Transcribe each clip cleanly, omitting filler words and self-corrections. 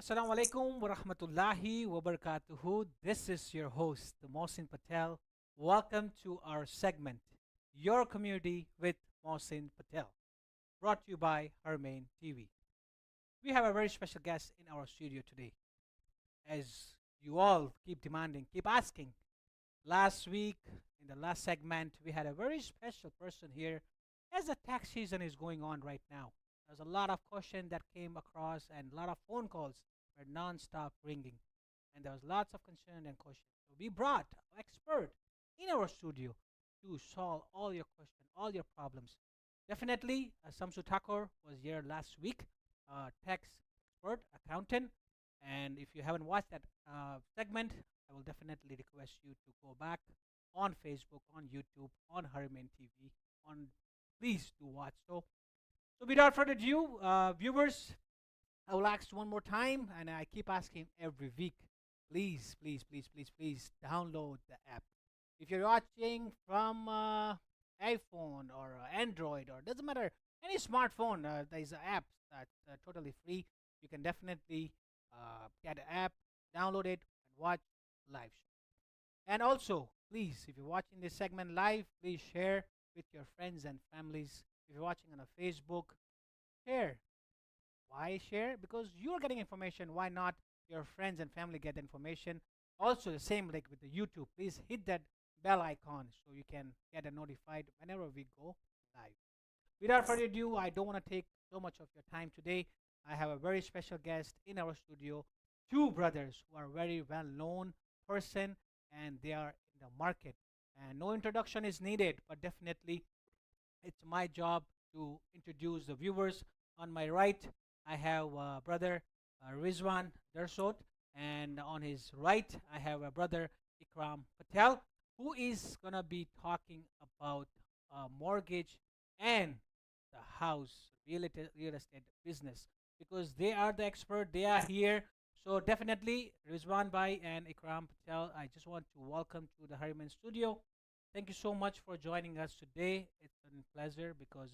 Assalamu Alaykum wa rahmatullahi wa barakatuhu. This is your host, Mohsin Patel. Welcome to our segment, Your Community with Mohsin Patel, brought to you by Harmain TV. We have a very special guest in our studio today. As you all keep demanding, keep asking. Last week, in the last segment, we had a very special person here as the tax season is going on right now. There's a lot of questions that came across and a lot of phone calls were non-stop ringing. And there was lots of concern and questions. So we brought an expert in our studio to solve all your questions, all your problems. Definitely, Samsu Thakur was here last week, tax expert, accountant. And if you haven't watched that segment, I will definitely request you to go back on Facebook, on YouTube, on Harman TV. On Please do watch. So without further ado, viewers, I will ask one more time, and I keep asking every week. Please, please, please, please, please download the app. If you're watching from iPhone or Android or doesn't matter any smartphone, there's an app that's totally free. You can definitely get the app, download it, and watch live show. And also, please, if you're watching this segment live, please share with your friends and families. If you're watching on a Facebook, share. Why share? Because you're getting information. Why not your friends and family get information? Also, the same like with the YouTube. Please hit that bell icon so you can get a notified whenever we go live. Without further ado, I don't want to take so much of your time today. I have a very special guest in our studio, two brothers who are very well known person and they are in the market. And no introduction is needed, but definitely it's my job to introduce the viewers. On my right, I have brother Rizwan Darsot, and on his right, I have a brother Ikram Patel, who is gonna be talking about mortgage and the house real estate business because they are the expert. They are here. So definitely, Rizwan Bhai and Ikram Patel, I just want to welcome to the Harriman Studio. Thank you so much for joining us today. It's a pleasure because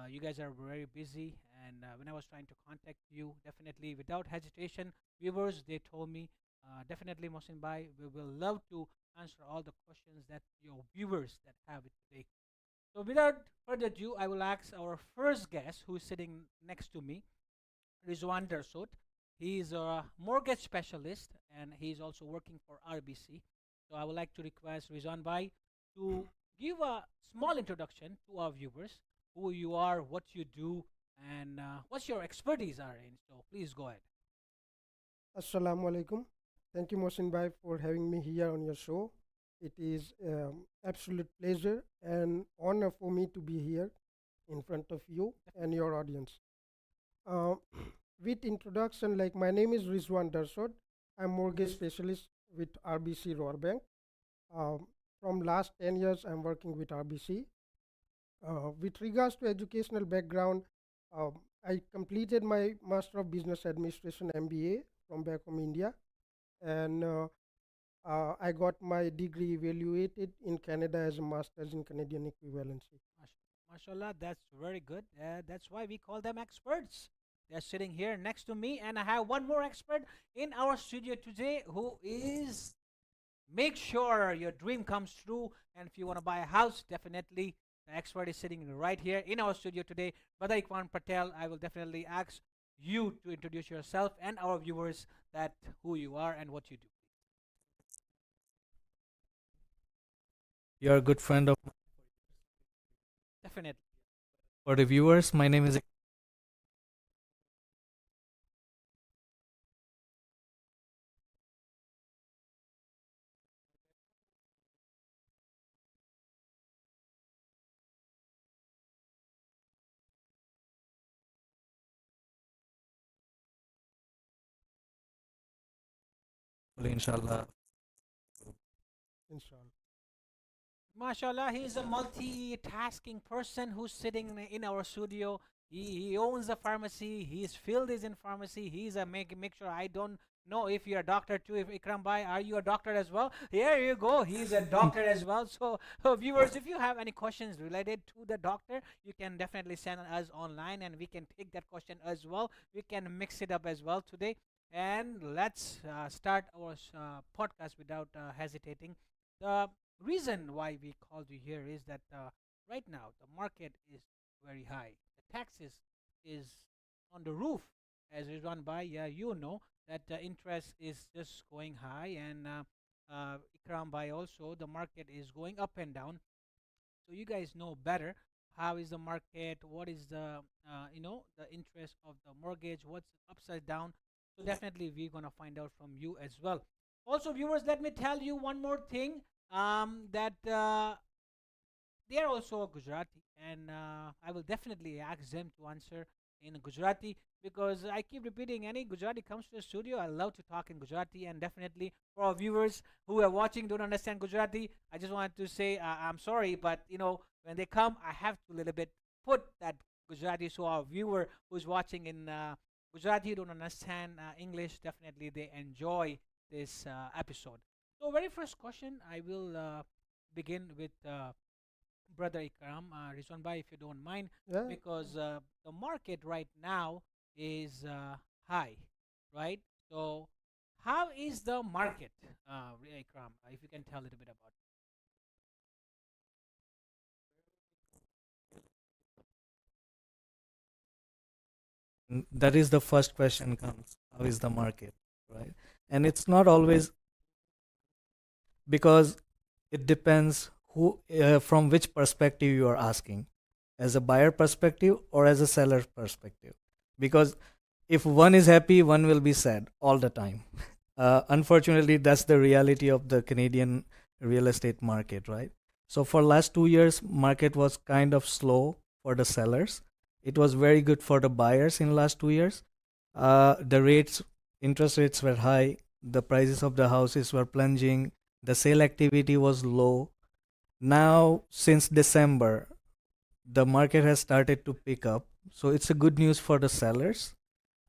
you guys are very busy. And when I was trying to contact you, definitely without hesitation, viewers they told me definitely Mohsin Bhai, we will love to answer all the questions that your viewers that have it today. So without further ado, I will ask our first guest who is sitting next to me, Rizwan Darsot. He is a mortgage specialist and he is also working for RBC. So I would like to request Rizwan Bhai to give a small introduction to our viewers, who you are, what you do, and what your expertise are in. So please go ahead. Assalamu Alaikum. Thank you, Mohsin Bhai, for having me here on your show. It is absolute pleasure and honor for me to be here in front of you and your audience. Uh, with introduction, like my name is Rizwan Darsod. I'm mortgage specialist with RBC Roar Bank. Um, from last 10 years, I'm working with RBC. With regards to educational background, I completed my Master of Business Administration MBA from back home India, and I got my degree evaluated in Canada as a master's in Canadian equivalency. Mashallah, that's very good. That's why we call them experts. They're sitting here next to me, and I have one more expert in our studio today who is make sure your dream comes true. And if you want to buy a house, definitely the expert is sitting right here in our studio today. Brother Ikwan Patel, I will definitely ask you to introduce yourself and our viewers that who you are and what you do. You're a good friend of Definitely. for the viewers. My name is inshallah. Inshallah. Mashallah, he's a multitasking person who's sitting in our studio. He owns a pharmacy. His field is in pharmacy. He's a make sure I don't know if you're a doctor too. If Ikram Bhai, are you a doctor as well? Here you go. He's a doctor as well. So, viewers, if you have any questions related to the doctor, you can definitely send us online, and we can take that question as well. We can mix it up as well today. And let's start our podcast without hesitating. The reason why we called you here is that right now the market is very high. The taxes is on the roof, as is run by. Yeah, you know that the interest is just going high, and Ikram by also the market is going up and down. So you guys know better how is the market, what is the the interest of the mortgage, what's upside down. So definitely we're gonna find out from you as well. Also, viewers, let me tell you one more thing. That they are also Gujarati, and I will definitely ask them to answer in Gujarati because I keep repeating any Gujarati comes to the studio, I love to talk in Gujarati, and definitely for our viewers who are watching don't understand Gujarati, I just wanted to say I'm sorry, but when they come, I have to a little bit put that Gujarati so our viewer who's watching in Gujarati don't understand English, definitely they enjoy this episode. So, very first question, I will begin with. Brother Ikram, Rizwan Bhai, if you don't mind, Yeah. because the market right now is high, right? So, how is the market, Ikram? If you can tell a little bit about That is the first question comes. How is the market, right? And it's not always because it depends who from which perspective you are asking, as a buyer perspective or as a seller perspective. Because if one is happy, one will be sad all the time. Unfortunately, that's the reality of the Canadian real estate market, right? So for last 2 years, market was kind of slow for the sellers. It was very good for the buyers in last 2 years. The rates, interest rates were high. The prices of the houses were plunging. The sale activity was low. Now, since December, the market has started to pick up. So it's a good news for the sellers.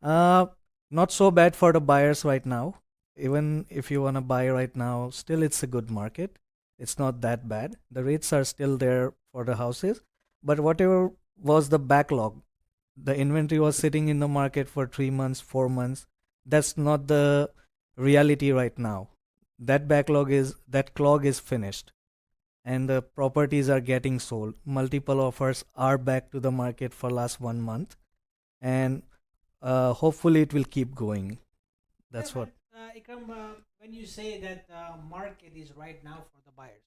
Uh, Not so bad for the buyers right now. Even if you want to buy right now, still it's a good market. It's not that bad. The rates are still there for the houses. But whatever was the backlog, the inventory was sitting in the market for 3 months, 4 months. That's not the reality right now. That clog is finished, and the properties are getting sold. Multiple offers are back to the market for last 1 month, and hopefully it will keep going. yeah, That's what. but Ikram, when you say that market is right now for the buyers,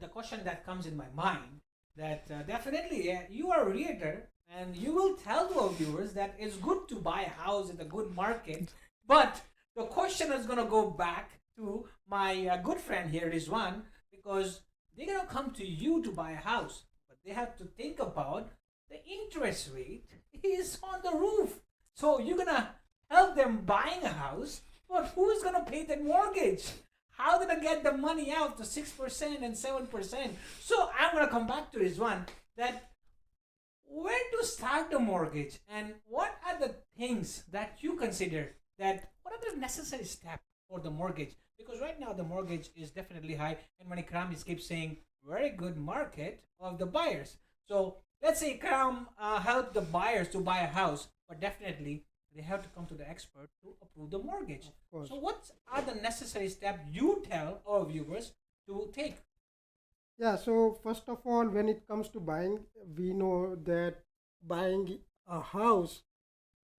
the question that comes in my mind that definitely you are a realtor and you will tell to our viewers that it's good to buy a house in a good market, but the question is going to go back to my good friend here is one because they're going to come to you to buy a house, but they have to think about the interest rate is on the roof, so you're going to help them buying a house, but who is going to pay the mortgage? How did I get the money out to 6% and 7%? So I'm gonna come back to this one that where to start the mortgage and what are the things that you consider that what are the necessary steps for the mortgage? Because right now the mortgage is definitely high, and when Ikram is keeps saying very good market of the buyers. So let's say Ikram help the buyers to buy a house, but definitely they have to come to the expert to approve the mortgage. Of course. So what are the necessary steps you tell our viewers to take? Yeah, so first of all, when it comes to buying, we know that buying a house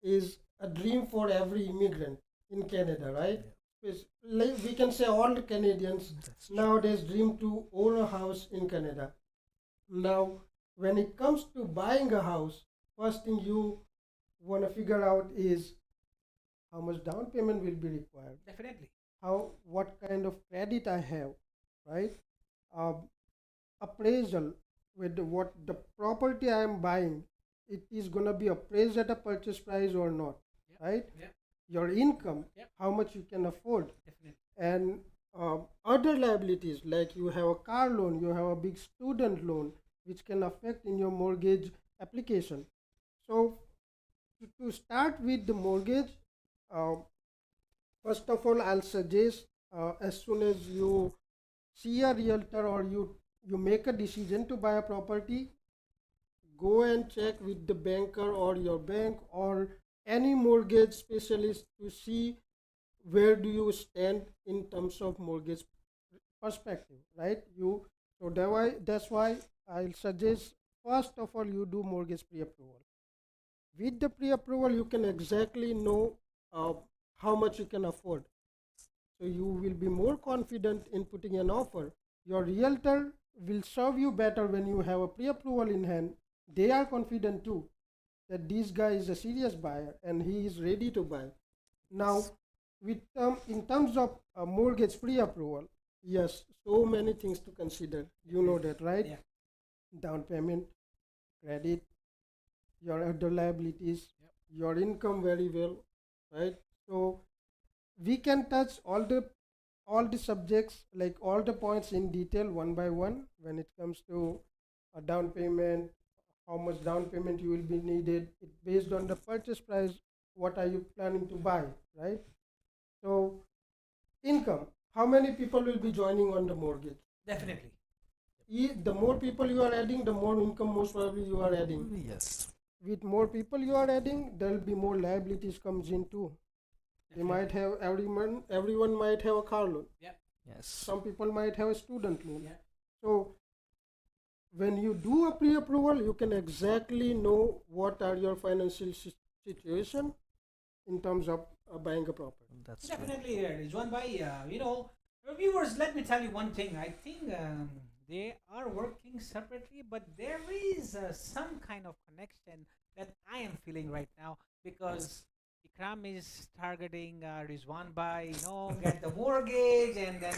is a dream for every immigrant in Canada, right? Like we can say all the Canadians That's true. nowadays dream to own a house in Canada. Now, when it comes to buying a house, first thing you want to figure out is how much down payment will be required, Definitely. how what kind of credit I have, right? Um, Appraisal with what the property I am buying, it is gonna be appraised at a purchase price or not, Yeah. right? Yeah. Your income, Yeah. how much you can afford, Definitely. and other liabilities like you have a car loan, you have a big student loan, which can affect in your mortgage application. So to start with the mortgage, uh, First of all, I'll suggest as soon as you see a realtor or you make a decision to buy a property, go and check with the banker or your bank or any mortgage specialist to see where do you stand in terms of mortgage perspective, right? That's why I'll suggest first of all you do mortgage pre-approval. With the pre-approval, you can exactly know how much you can afford. So you will be more confident in putting an offer. Your realtor will serve you better when you have a pre-approval in hand. They are confident too that this guy is a serious buyer and he is ready to buy. Now, in terms of mortgage pre-approval, yes, so many things to consider. You know that, right? Yeah. Down payment, credit, your other liabilities, your income very well, right? So we can touch all the subjects, like all the points in detail one by one when it comes to a down payment, how much down payment you will be needed, it based on the purchase price, what are you planning to buy, right? So income, how many people will be joining on the mortgage? Definitely. The more people you are adding, the more income most probably you are adding. Yes. With more people you are adding, there will be more liabilities comes in too. They might have everyone might have a car loan. Yes. Some people might have a student loan. Yeah. So when you do a pre-approval, you can exactly know what are your financial situation in terms of buying a property. That's true. Definitely, Rizwan bhai, viewers, let me tell you one thing. I think they are working separately, but there is some kind of connection that I am feeling right now because Ikram is targeting Rizwan bhai, get the mortgage, and then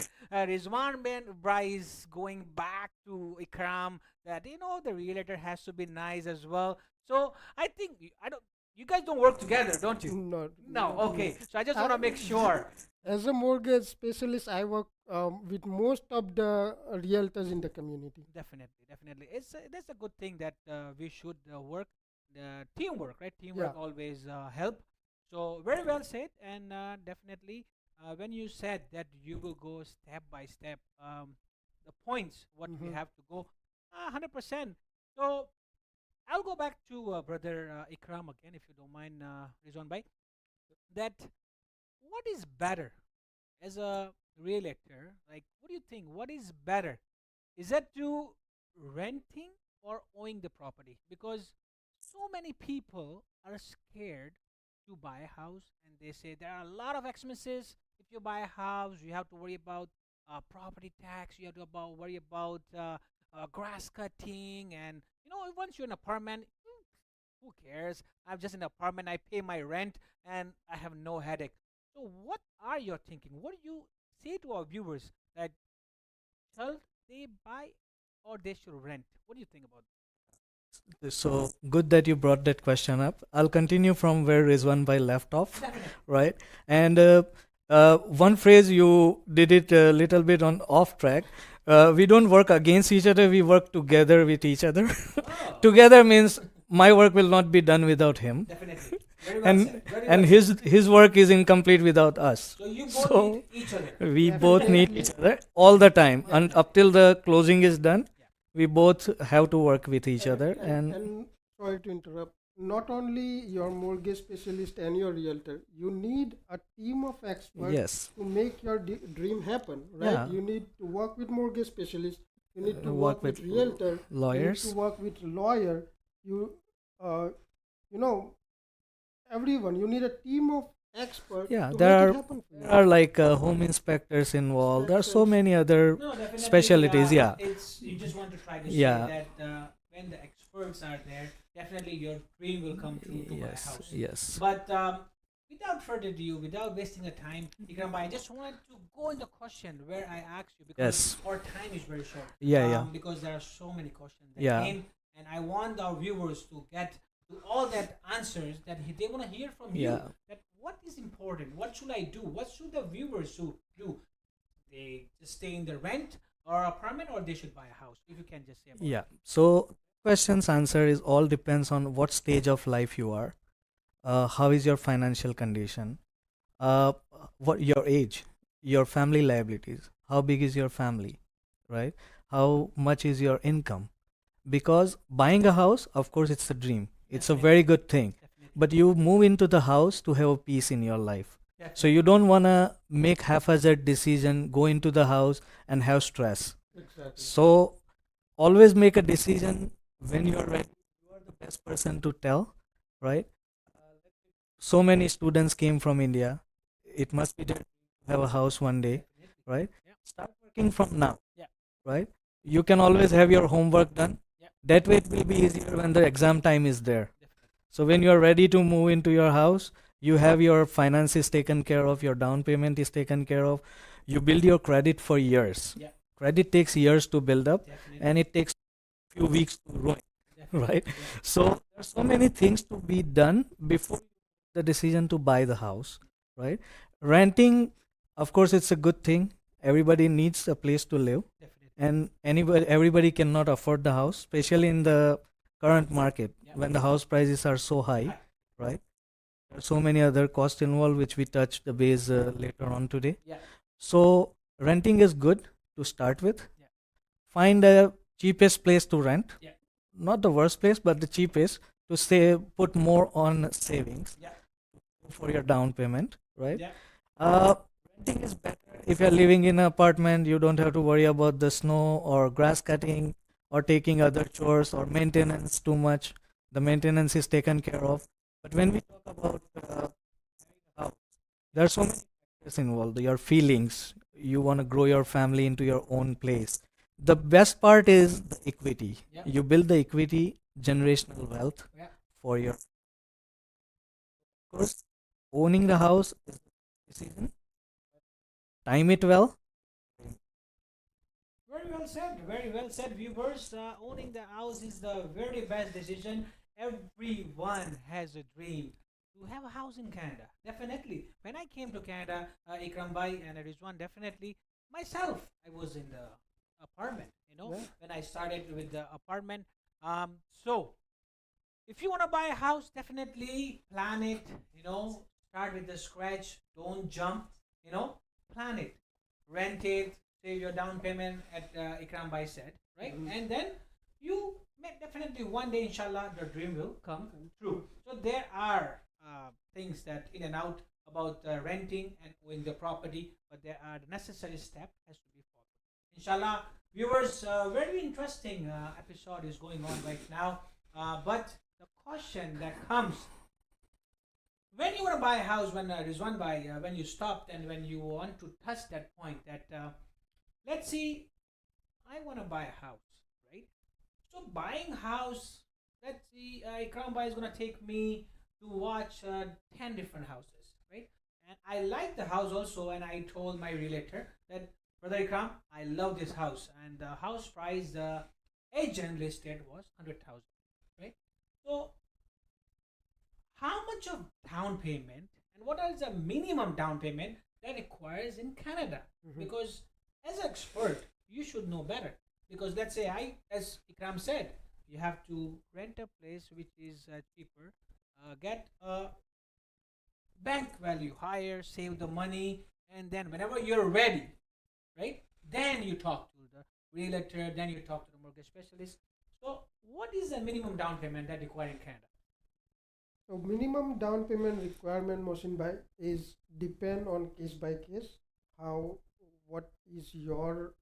Rizwan bhai is going back to Ikram that the realtor has to be nice as well. So I think I don't. You guys don't work together, don't you? No, No, okay. So I just want to make sure. As a mortgage specialist, I work with most of the realtors in the community. Definitely, definitely. That's a good thing that we should work. Teamwork, right? Teamwork Yeah. always help. So very well said, and definitely when you said that you will go step by step, the points what we Hmm. have to go, 100%. So I'll go back to brother Ikram again, if you don't mind, Rizwan bhai. That what is better as a realtor? Like, what do you think? What is better? Is that to renting or owning the property? Because so many people are scared to buy a house and they say there are a lot of expenses. If you buy a house, you have to worry about property tax, you have to worry about grass cutting, and once you're in an apartment, who cares? I'm just in an apartment, I pay my rent, and I have no headache. So, what are your thinking? What do you say to our viewers that shall they buy or they should rent? What do you think about So good that you brought that question up. I'll continue from where Rizwan Bhai left off, that? Definitely. right? And one phrase you did it a little bit on off track. We don't work against each other. We work together with each other. Oh, Together means my work will not be done without him, definitely. Very well and said. Very and well said. his work is incomplete without us. So you both So need each other. we both need Definitely. each other all the time, and Definitely. up till the closing is done, Yeah. we both have to work with each other. And sorry to interrupt. Not only your mortgage specialist and your realtor, you need a team of experts Yes, to make your dream happen, right? yeah, You need to work with mortgage specialist. You need to work work with with realtor. You need to lawyers. work with lawyer. You, uh, you know, everyone. You need a team of experts Yeah, to there make it are happen for there you. are like home inspectors involved. There are so Inspectors. many other No, definitely. specialties. Yeah, It's you just want to try to say yeah, that when the experts are there, definitely your dream will come true to buy a yes, house. yes, But without further ado, without wasting a time, Ikram bhai, I just wanted to go in the question where I asked you because yes, our time is very short. yeah, yeah, Because there are so many questions that yeah, came, and I want our viewers to get to all that answers that they want to hear from you. yeah, That what is important? What should I do? What should the viewers do? They just stay in the rent or apartment, or they should buy a house? If you can just say about yeah. So questions answer is all depends on what stage of life you are. How is your financial condition? uh, what your age, your family liabilities, how big is your family, right? How much is your income? Because buying a house, of course, it's a dream. It's a Definitely. very good thing. Definitely. But you move into the house to have a peace in your life. So Definitely. you don't want to make haphazard decision, go into the house and have stress. Exactly. So always make a decision when you are ready. You are the best person to tell, right? So many students came from India. It must be there to have a house one day, Definitely. right? Yeah. Start working from now, Yeah. right? You can always have your homework done. Yeah. That way it will be easier when the exam time is there. Definitely. So when you are ready to move into your house, you have your finances taken care of, your down payment is taken care of. You build your credit for years. Yeah. Credit takes years to build up, Definitely. and it takes few weeks to ruin, Definitely. right? Yeah. So there are so many things to be done before the decision to buy the house, right? Renting, of course, it's a good thing. Everybody needs a place to live, Definitely. and everybody cannot afford the house, especially in the current market Yeah. when the house prices are so high, High. right? There are so many other costs involved, which we touch the base later on today. Yeah. So renting is good to start with. Yeah. Find a cheapest place to rent. Yeah. Not the worst place, but the cheapest to say put more on savings Yeah. for your down payment, right? Yeah. Uh, renting is better if you're living in an apartment. You don't have to worry about the snow or grass cutting or taking other chores or maintenance too much. The maintenance is taken care of. But when we talk about house, there are so many factors involved. Your feelings, you want to grow your family into your own place. The best part is the equity. Yeah. You build the equity, generational wealth Yeah. for your. Of course, owning the house is the decision. Time it well. Very well said. Very well said, viewers. Owning the house is the very best decision. Everyone has a dream to have a house in Canada. Definitely. When I came to Canada, Ikram Bhai and Rizwan, definitely myself, I was in the apartment. Yeah. When I started with the apartment. So if you want to buy a house, definitely plan it. Start with the scratch. Don't jump. Plan it. Rent it. Save your down payment, at Ikram Bhai said, right? And then you may definitely one day, inshallah, the dream will come true. So there are things that in and out about renting and owning the property, but there are the necessary steps has to be followed. Inshallah, viewers, very interesting episode is going on right now. But the question that comes when you want to buy a house, when Rizwan Bhai, when you stopped and when you want to touch that point that let's see, I want to buy a house, right? So buying house, let's see, Ikram Bhai is going to take me to watch 10 different houses, right? And I like the house also, and I told my realtor that, Brother Ikram, I love this house, and the house price the agent listed was 100,000, right? So how much of down payment and what is the minimum down payment that requires in Canada? Mhm. Because as an expert, you should know better. Because let's say as Ikram said, you have to rent a place which is cheaper, get a bank value higher, save the money, and then whenever you're ready, right? Then you talk to the realtor, then you talk to the mortgage specialist. So, what is the minimum down payment that required in Canada? So minimum down payment requirement, Mohsin Bhai, is depend on case by case. How, what is your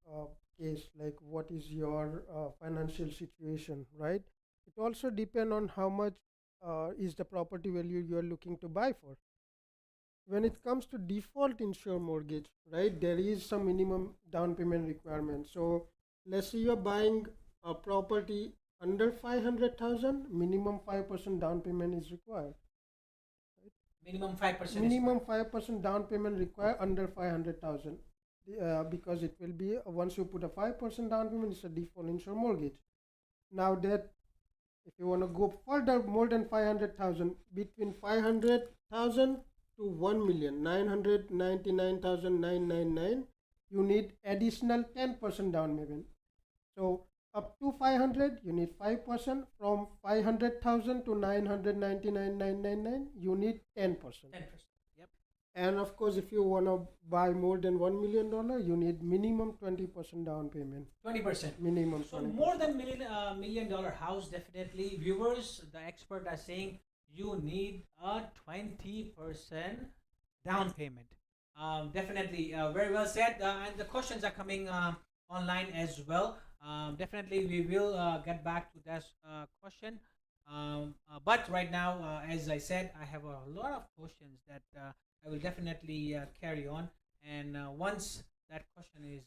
case, like what is your financial situation, right? It also depend on how much is the property value you are looking to buy for. When it comes to default insure mortgage, right, there is some minimum down payment requirement. So let's say you're buying a property under 500,000, minimum 5% down payment is required. Minimum 5% is Minimum required. 5% down payment required under 500,000, because it will be once you put a 5% down payment, it's a default insure mortgage. Now that if you want to go further more than 500,000, between 500,000 to 1,999,999, you need additional 10% down payment. So up to 500, you need 5%. From 500,000 to 999,999, you need 10%. 10%. Yep. And of course, if you want to buy more than $1 million, you need minimum 20% down payment. 20%. Minimum So 20%. more than $1 million house, definitely viewers, the expert are saying you need a 20% down payment. Definitely, very well said. And the questions are coming online as well. Definitely, we will get back to that question. But right now, as I said, I have a lot of questions that I will definitely carry on. And once that question is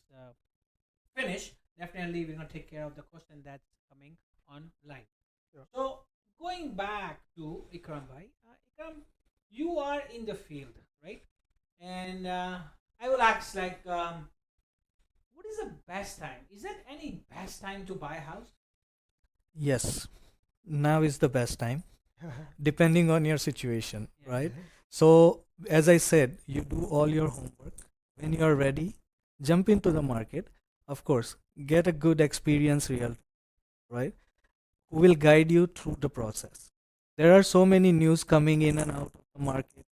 finished, definitely we're gonna take care of the question that's coming online. Yeah. So going back to Ikram bhai, Ikram, you are in the field, right? And I will ask like, what is the best time? Is there any best time to buy a house? Yes, now is the best time, depending on your situation, Yeah. right? So, as I said, you do all your homework. When you are ready, jump into the market. Of course, get a good experience real, right? Who will guide you through the process. There are so many news coming in and out of the market.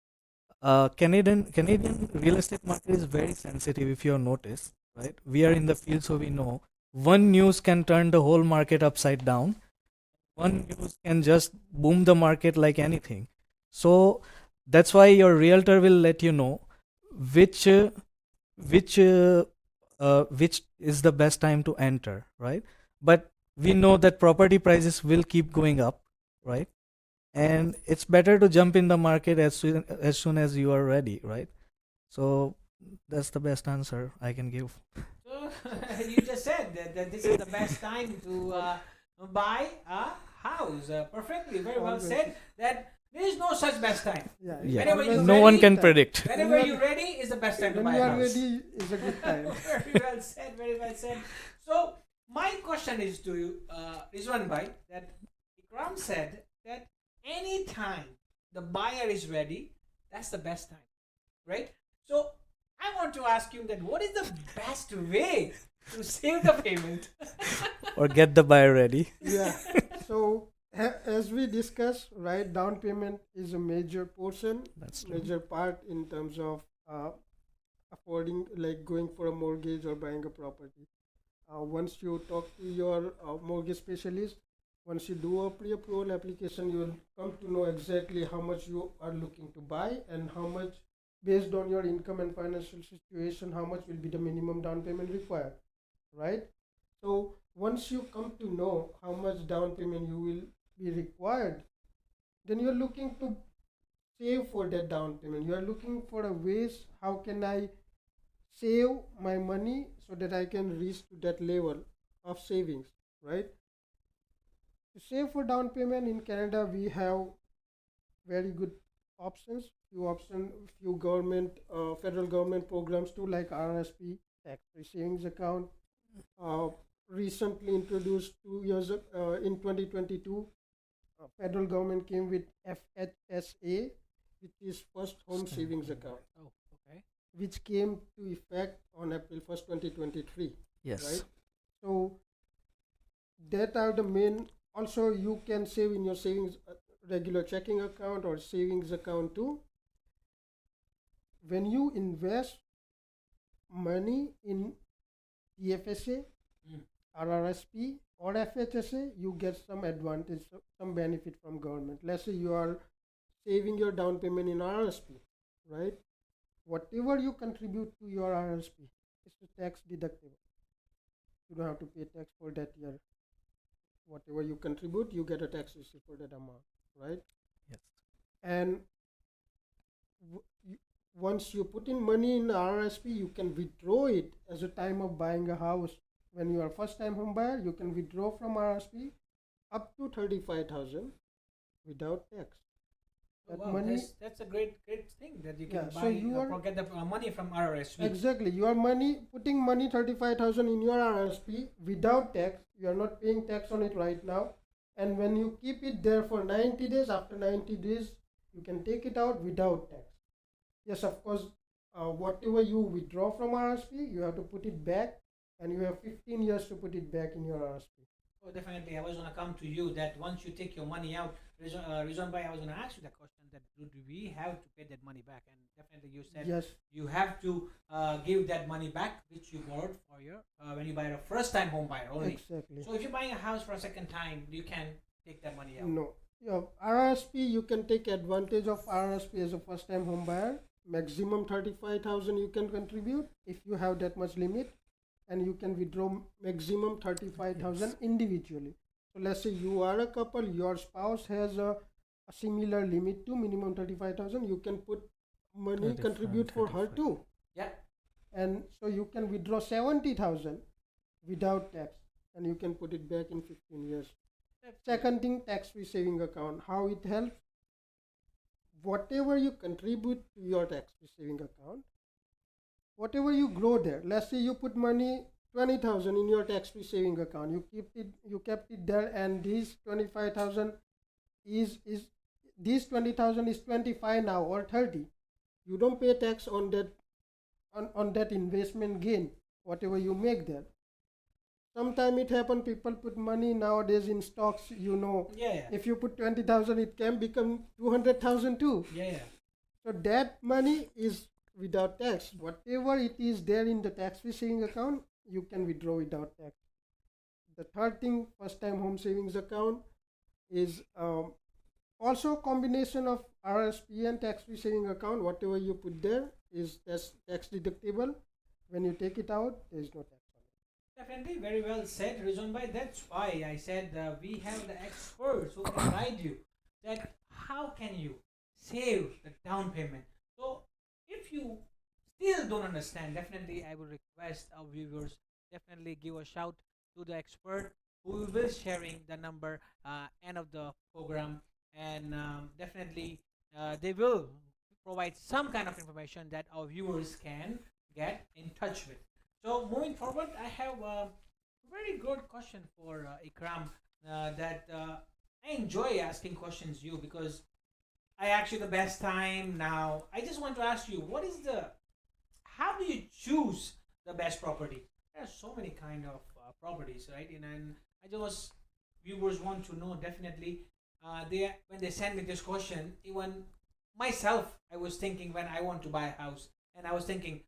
Canadian real estate market is very sensitive if you have noticed, right? We are in the field, so we know one news can turn the whole market upside down. One news can just boom the market like anything. So that's why your realtor will let you know which uh, which which is the best time to enter, right? But we know that property prices will keep going up, right? And it's better to jump in the market as soon as you are ready, right? So that's the best answer I can give. So you just said that this is the best time to buy a house. Perfectly, very well Always. said. That there is no such best time. Yeah. Yeah. Whenever you're No one ready, can predict. Whenever When you you're are- ready is the best time to When buy you a are house. ready is a good time. Very well said. Very well said. So my question is to you, Rizwan bhai, that Ikram said that any time the buyer is ready, that's the best time, right? So I want to ask you that what is the best way to save the payment? Or get the buyer ready. Yeah. So as we discussed, right, down payment is a major portion, That's true. major part in terms of affording, like going for a mortgage or buying a property. Once you talk to your mortgage specialist, once you do a pre-approval application, you will come to know exactly how much you are looking to buy and how much, based on your income and financial situation, how much will be the minimum down payment required, right? So once you come to know how much down payment you will be required, then you're looking to save for that down payment. You are looking for a ways how can I save my money so that I can reach to that level of savings, right? To save for down payment in Canada, we have very good options. Few government, federal government programs too, like RSP, tax-free savings account. Uh, Recently introduced 2 years in 2022, federal government came with FHSA, which is First Home Savings Account, Oh, okay. which came to effect on April 1st, 2023. Yes. Right. So that are the main. Also, you can save in your savings regular checking account or savings account too. When you invest money in TFSA, Mm. RRSP or FHSA, you get some advantage, some benefit from government. Let's say you are saving your down payment in RRSP, right? Whatever you contribute to your RRSP is tax deductible. You don't have to pay tax for that year. Whatever you contribute, you get a tax receipt for that amount, right? Yes. And once you put in money in RRSP, you can withdraw it as a time of buying a house. When you are first time home buyer, you can withdraw from RRSP up to 35,000 without tax. Oh, That wow, money, that's a great thing that you can Yeah, so buy you are- get the money from RRSP. exactly, your money, putting money 35,000 in your RRSP without tax, you are not paying tax on it right now. And when you keep it there for 90 days, after 90 days, you can take it out without tax. Yes, of course, whatever you withdraw from RRSP, you have to put it back, and you have 15 years to put it back in your RRSP. Oh, definitely. I was going to come to you that once you take your money out, reason why I was going to ask you that question that do we have to pay that money back? And definitely you said Yes, you have to give that money back which you borrowed for your when you buy a first time home buyer only. exactly. So if you're buying a house for a second time, you can take that money out. No. Yeah, RRSP, you can take advantage of RRSP as a first time home buyer. Maximum 35,000 you can contribute if you have that much limit, and you can withdraw maximum 35,000 Yes. individually. So let's say you are a couple, your spouse has a similar limit to minimum 35,000, you can put money, 35, contribute for her 35. too. Yeah. And so you can withdraw 70,000 without tax, and you can put it back in 15 years. Second thing, tax-free saving account. How it helps? Whatever you contribute to your tax-free saving account, whatever you grow there. Let's say you put money 20,000 in your tax-free saving account. You kept it there, and these 25,000 is these 20,000 is 25 now or 30. You don't pay tax on that on that investment gain, whatever you make there. Sometime it happen, people put money nowadays in stocks, Yeah. Yeah. if you put 20,000, it can become 200,000 too. Yeah. Yeah. So that money is without tax. Whatever it is there in the tax-free saving account, you can withdraw without tax. The third thing, first-time home savings account, is also combination of RSP and tax-free saving account. Whatever you put there is tax deductible. When you take it out, there is no tax on it. Definitely, very well said, Rizwan. That's why I said we have the experts who can guide you that how can you save the down payment. So if you still don't understand, definitely I will request our viewers definitely give a shout to the expert who will be sharing the number end of the program, and definitely they will provide some kind of information that our viewers can get in touch with. So moving forward, I have a very good question for Ikram that I enjoy asking questions you because I ask you the best time now. I just want to ask you, what is the, how do you choose the best property? There are so many kind of properties, right? And I just viewers want to know definitely. They when they send me this question, even myself, I was thinking when I want to buy a house, and I was thinking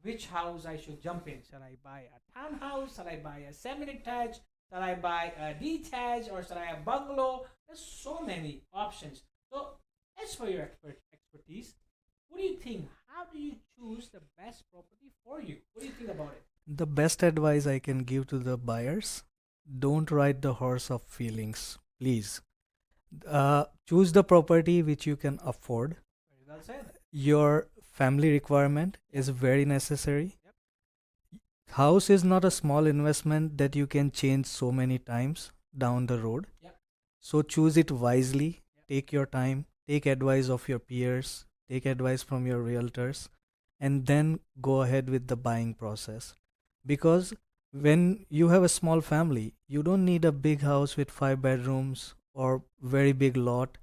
which house I should jump in. Shall I buy a townhouse? Shall I buy a semi-detached? Shall I buy a detached? Or shall I have bungalow? There's so many options. So, as for your expertise, what do you think? How do you choose the best property for you? What do you think about it? The best advice I can give to the buyers: don't ride the horse of feelings, please. Choose the property which you can afford. Very well said. Your family requirement is very necessary. Yep. House is not a small investment that you can change so many times down the road. Yep. So choose it wisely. Yep. Take your time. Take advice of your peers. Take advice from your realtors, and then go ahead with the buying process. Because when you have a small family, you don't need a big house with 5 bedrooms or very big lot.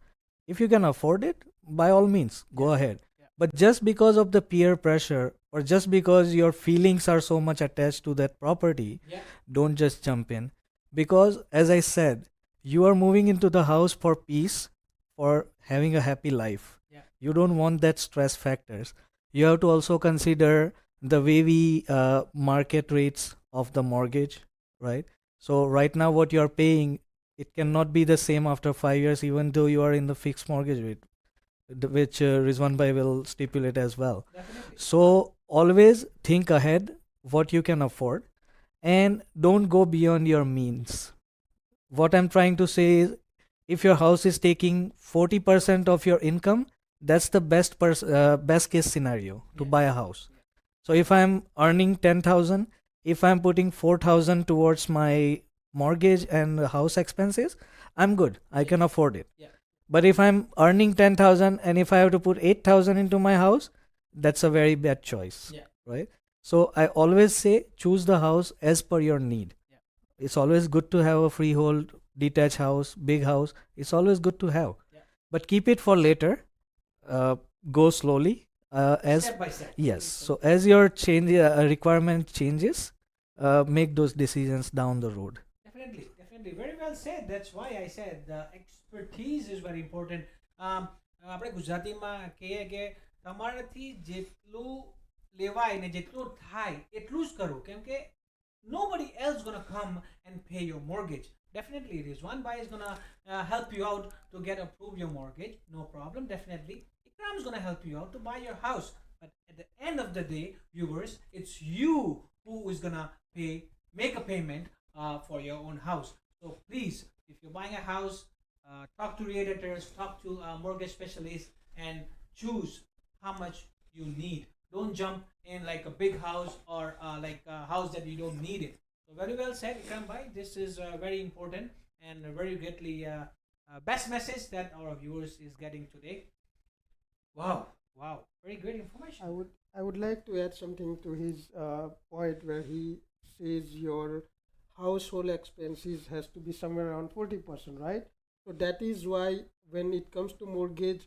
If you can afford it, by all means, go Yeah. ahead. Yeah. But just because of the peer pressure or just because your feelings are so much attached to that property, Yeah. don't just jump in. Because, as I said, you are moving into the house for peace, for having a happy life. Yeah. You don't want that stress factors. You have to also consider the way we market rates of the mortgage, right? So right now what you are paying, it cannot be the same after 5 years, even though you are in the fixed mortgage rate, which Rizwan Bhai will stipulate as well. Definitely. So always think ahead what you can afford, and don't go beyond your means. What I'm trying to say is, if your house is taking 40% of your income, that's the best case scenario to Yeah. buy a house. Yeah. So if I'm earning 10,000, if I'm putting 4,000 towards my mortgage and house expenses, I'm good. I can Yes. afford it. Yeah. But if I'm earning 10,000 and if I have to put 8,000 into my house, that's a very bad choice, Yeah. right? So I always say choose the house as per your need. Yeah. It's always good to have a freehold, detached house, big house. It's always good to have. Yeah. But keep it for later. Go slowly. As Step by step. Yes. So as your requirement changes, make those decisions down the road. definitely, definitely. Very well said. That's why I said the expertise is very important. આપણે ગુજરાતીમાં કહીએ કે તમારાથી જેટલું લેવાય ને જેટલું થાય એટલું જ કરવું કેમ કે nobody else gonna come and pay your mortgage. Definitely it is. One buyer is gonna help you out to get approve your mortgage. No problem. Definitely. Ikram's gonna help you out to buy your house. But at the end of the day, viewers, it's you who is gonna make a payment for your own house. So please, if you're buying a house, talk to realtors, talk to mortgage specialists, and choose how much you need. Don't jump in like a big house or like a house that you don't need it. So very well said, Ikram bhai. This is very important and a very greatly best message that our viewers is getting today. Wow, wow, very great information. I would like to add something to his point where he says your household expenses has to be somewhere around 40%, right? So that is why when it comes to mortgage,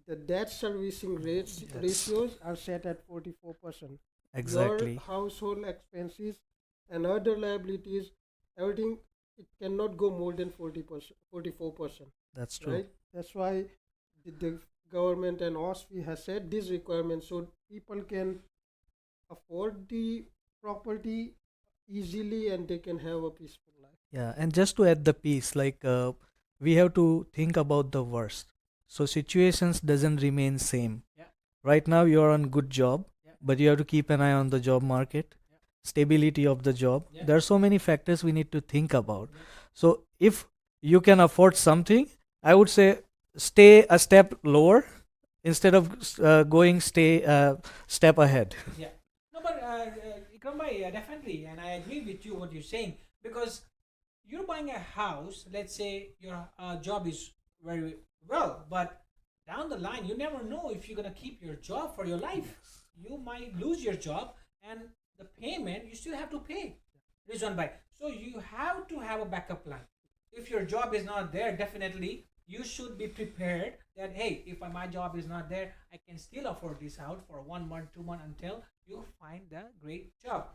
the debt servicing rates Yes. ratios are set at 44%. Exactly. Your household expenses and other liabilities, everything, it cannot go more than 40%, 44%, That's true. right? That's why the government and OSFI has set these requirements so people can afford the property easily and they can have a peaceful life. Yeah, and just to add the piece, like we have to think about the worst. So situations doesn't remain same. Yeah. Right now you are on good job, Yeah. but you have to keep an eye on the job market, Yeah. stability of the job. Yeah. There are so many factors we need to think about. Yeah. So if you can afford something, I would say stay a step lower instead of stay step ahead. Yeah. No, but Ikram bhai, definitely, and I agree with you what you're saying because you're buying a house. Let's say your job is very well, but down the line, you never know if you're gonna keep your job for your life. You might lose your job, and the payment you still have to pay. Reason by so you have to have a backup plan. If your job is not there, definitely you should be prepared that hey, if my job is not there, I can still afford this out for 1 month, 2 months until you find the great job.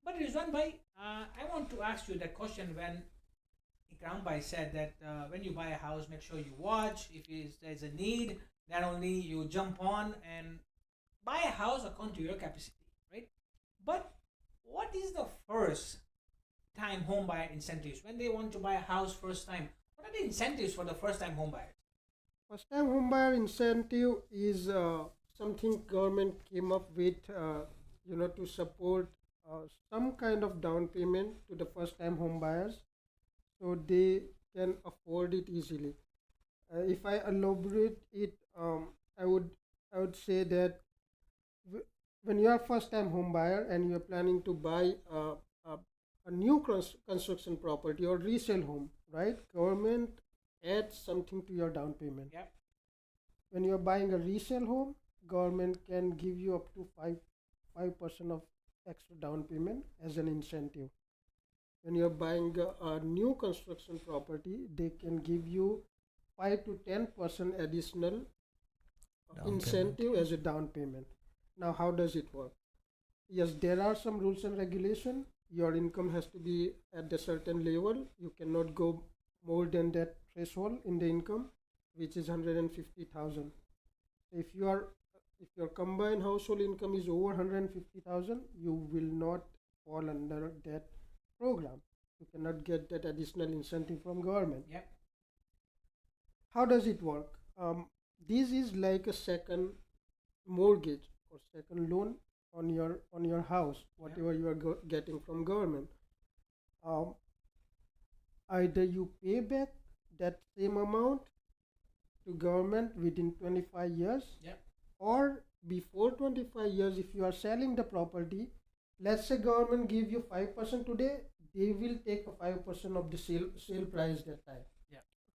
But Rizwan bhai, I want to ask you that question when Ikram bhai said that when you buy a house, make sure you watch if there's a need. Not only you jump on and buy a house according to your capacity, right? But what is the first time home buyer incentives when they want to buy a house first time? What are the incentives for the first time home buyers? First time homebuyer incentive is something government came up with, to support some kind of down payment to the first time home buyers so they can afford it easily. If I elaborate it, I would say that when you are first time home buyer and you are planning to buy a new construction property or resale home, right? Government adds something to your down payment. Yep. When you are buying a resale home, government can give you up to 5% of extra down payment as an incentive. When you are buying a new construction property, they can give you 5 to 10% additional Down incentive payment. as a down payment. Now, how does it work? Yes, there are some rules and regulation. Your income has to be at a certain level. You cannot go more than that threshold in the income, which is 150,000. If your combined household income is over 150,000, you will not fall under that program. You cannot get that additional incentive from government. Yep. How does it work? This is like a second mortgage or second loan on your house, whatever you are getting from government. Um, Either you pay back that same amount to government within 25 years, Yep. or before 25 years, if you are selling the property, let's say government give you 5% today, they will take a 5% of the sale price that time.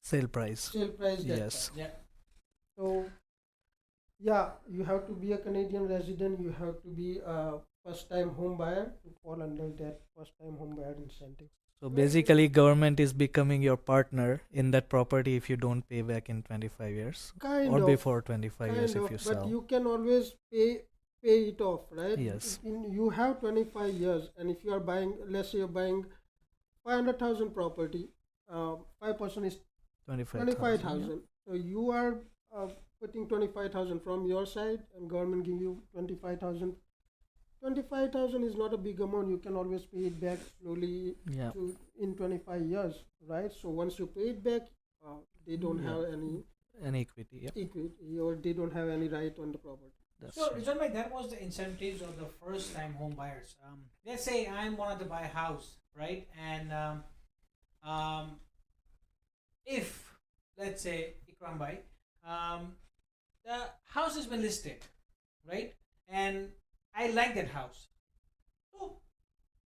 Sale price. Sale price that Yes. time. Yeah. So yeah, you have to be a Canadian resident. You have to be a first-time home buyer to fall under that first-time home buyer incentive. So basically, government is becoming your partner in that property if you don't pay back in 25 years Kind or of, before 25 years kind if you of, but sell. you can always pay it off, right? Yes. You have 25 years, and if you are buying, let's say you're buying 500,000 property, 5% is 25,000. 25,000. So you are putting 25,000 from your side, and government give you 25,000. 25,000 is not a big amount. You can always pay it back slowly Yeah. in 25 years, right? So once you pay it back, they don't Yeah. have any An equity. Yeah. equity, or they don't have any right on the property. That's So, right. Rizwan bhai, that was the incentives of the first time home buyers. Let's say I'm wanted to buy a house, right? And um, if, let's say, Ikram bhai, the house has been listed, right? And I like that house. So,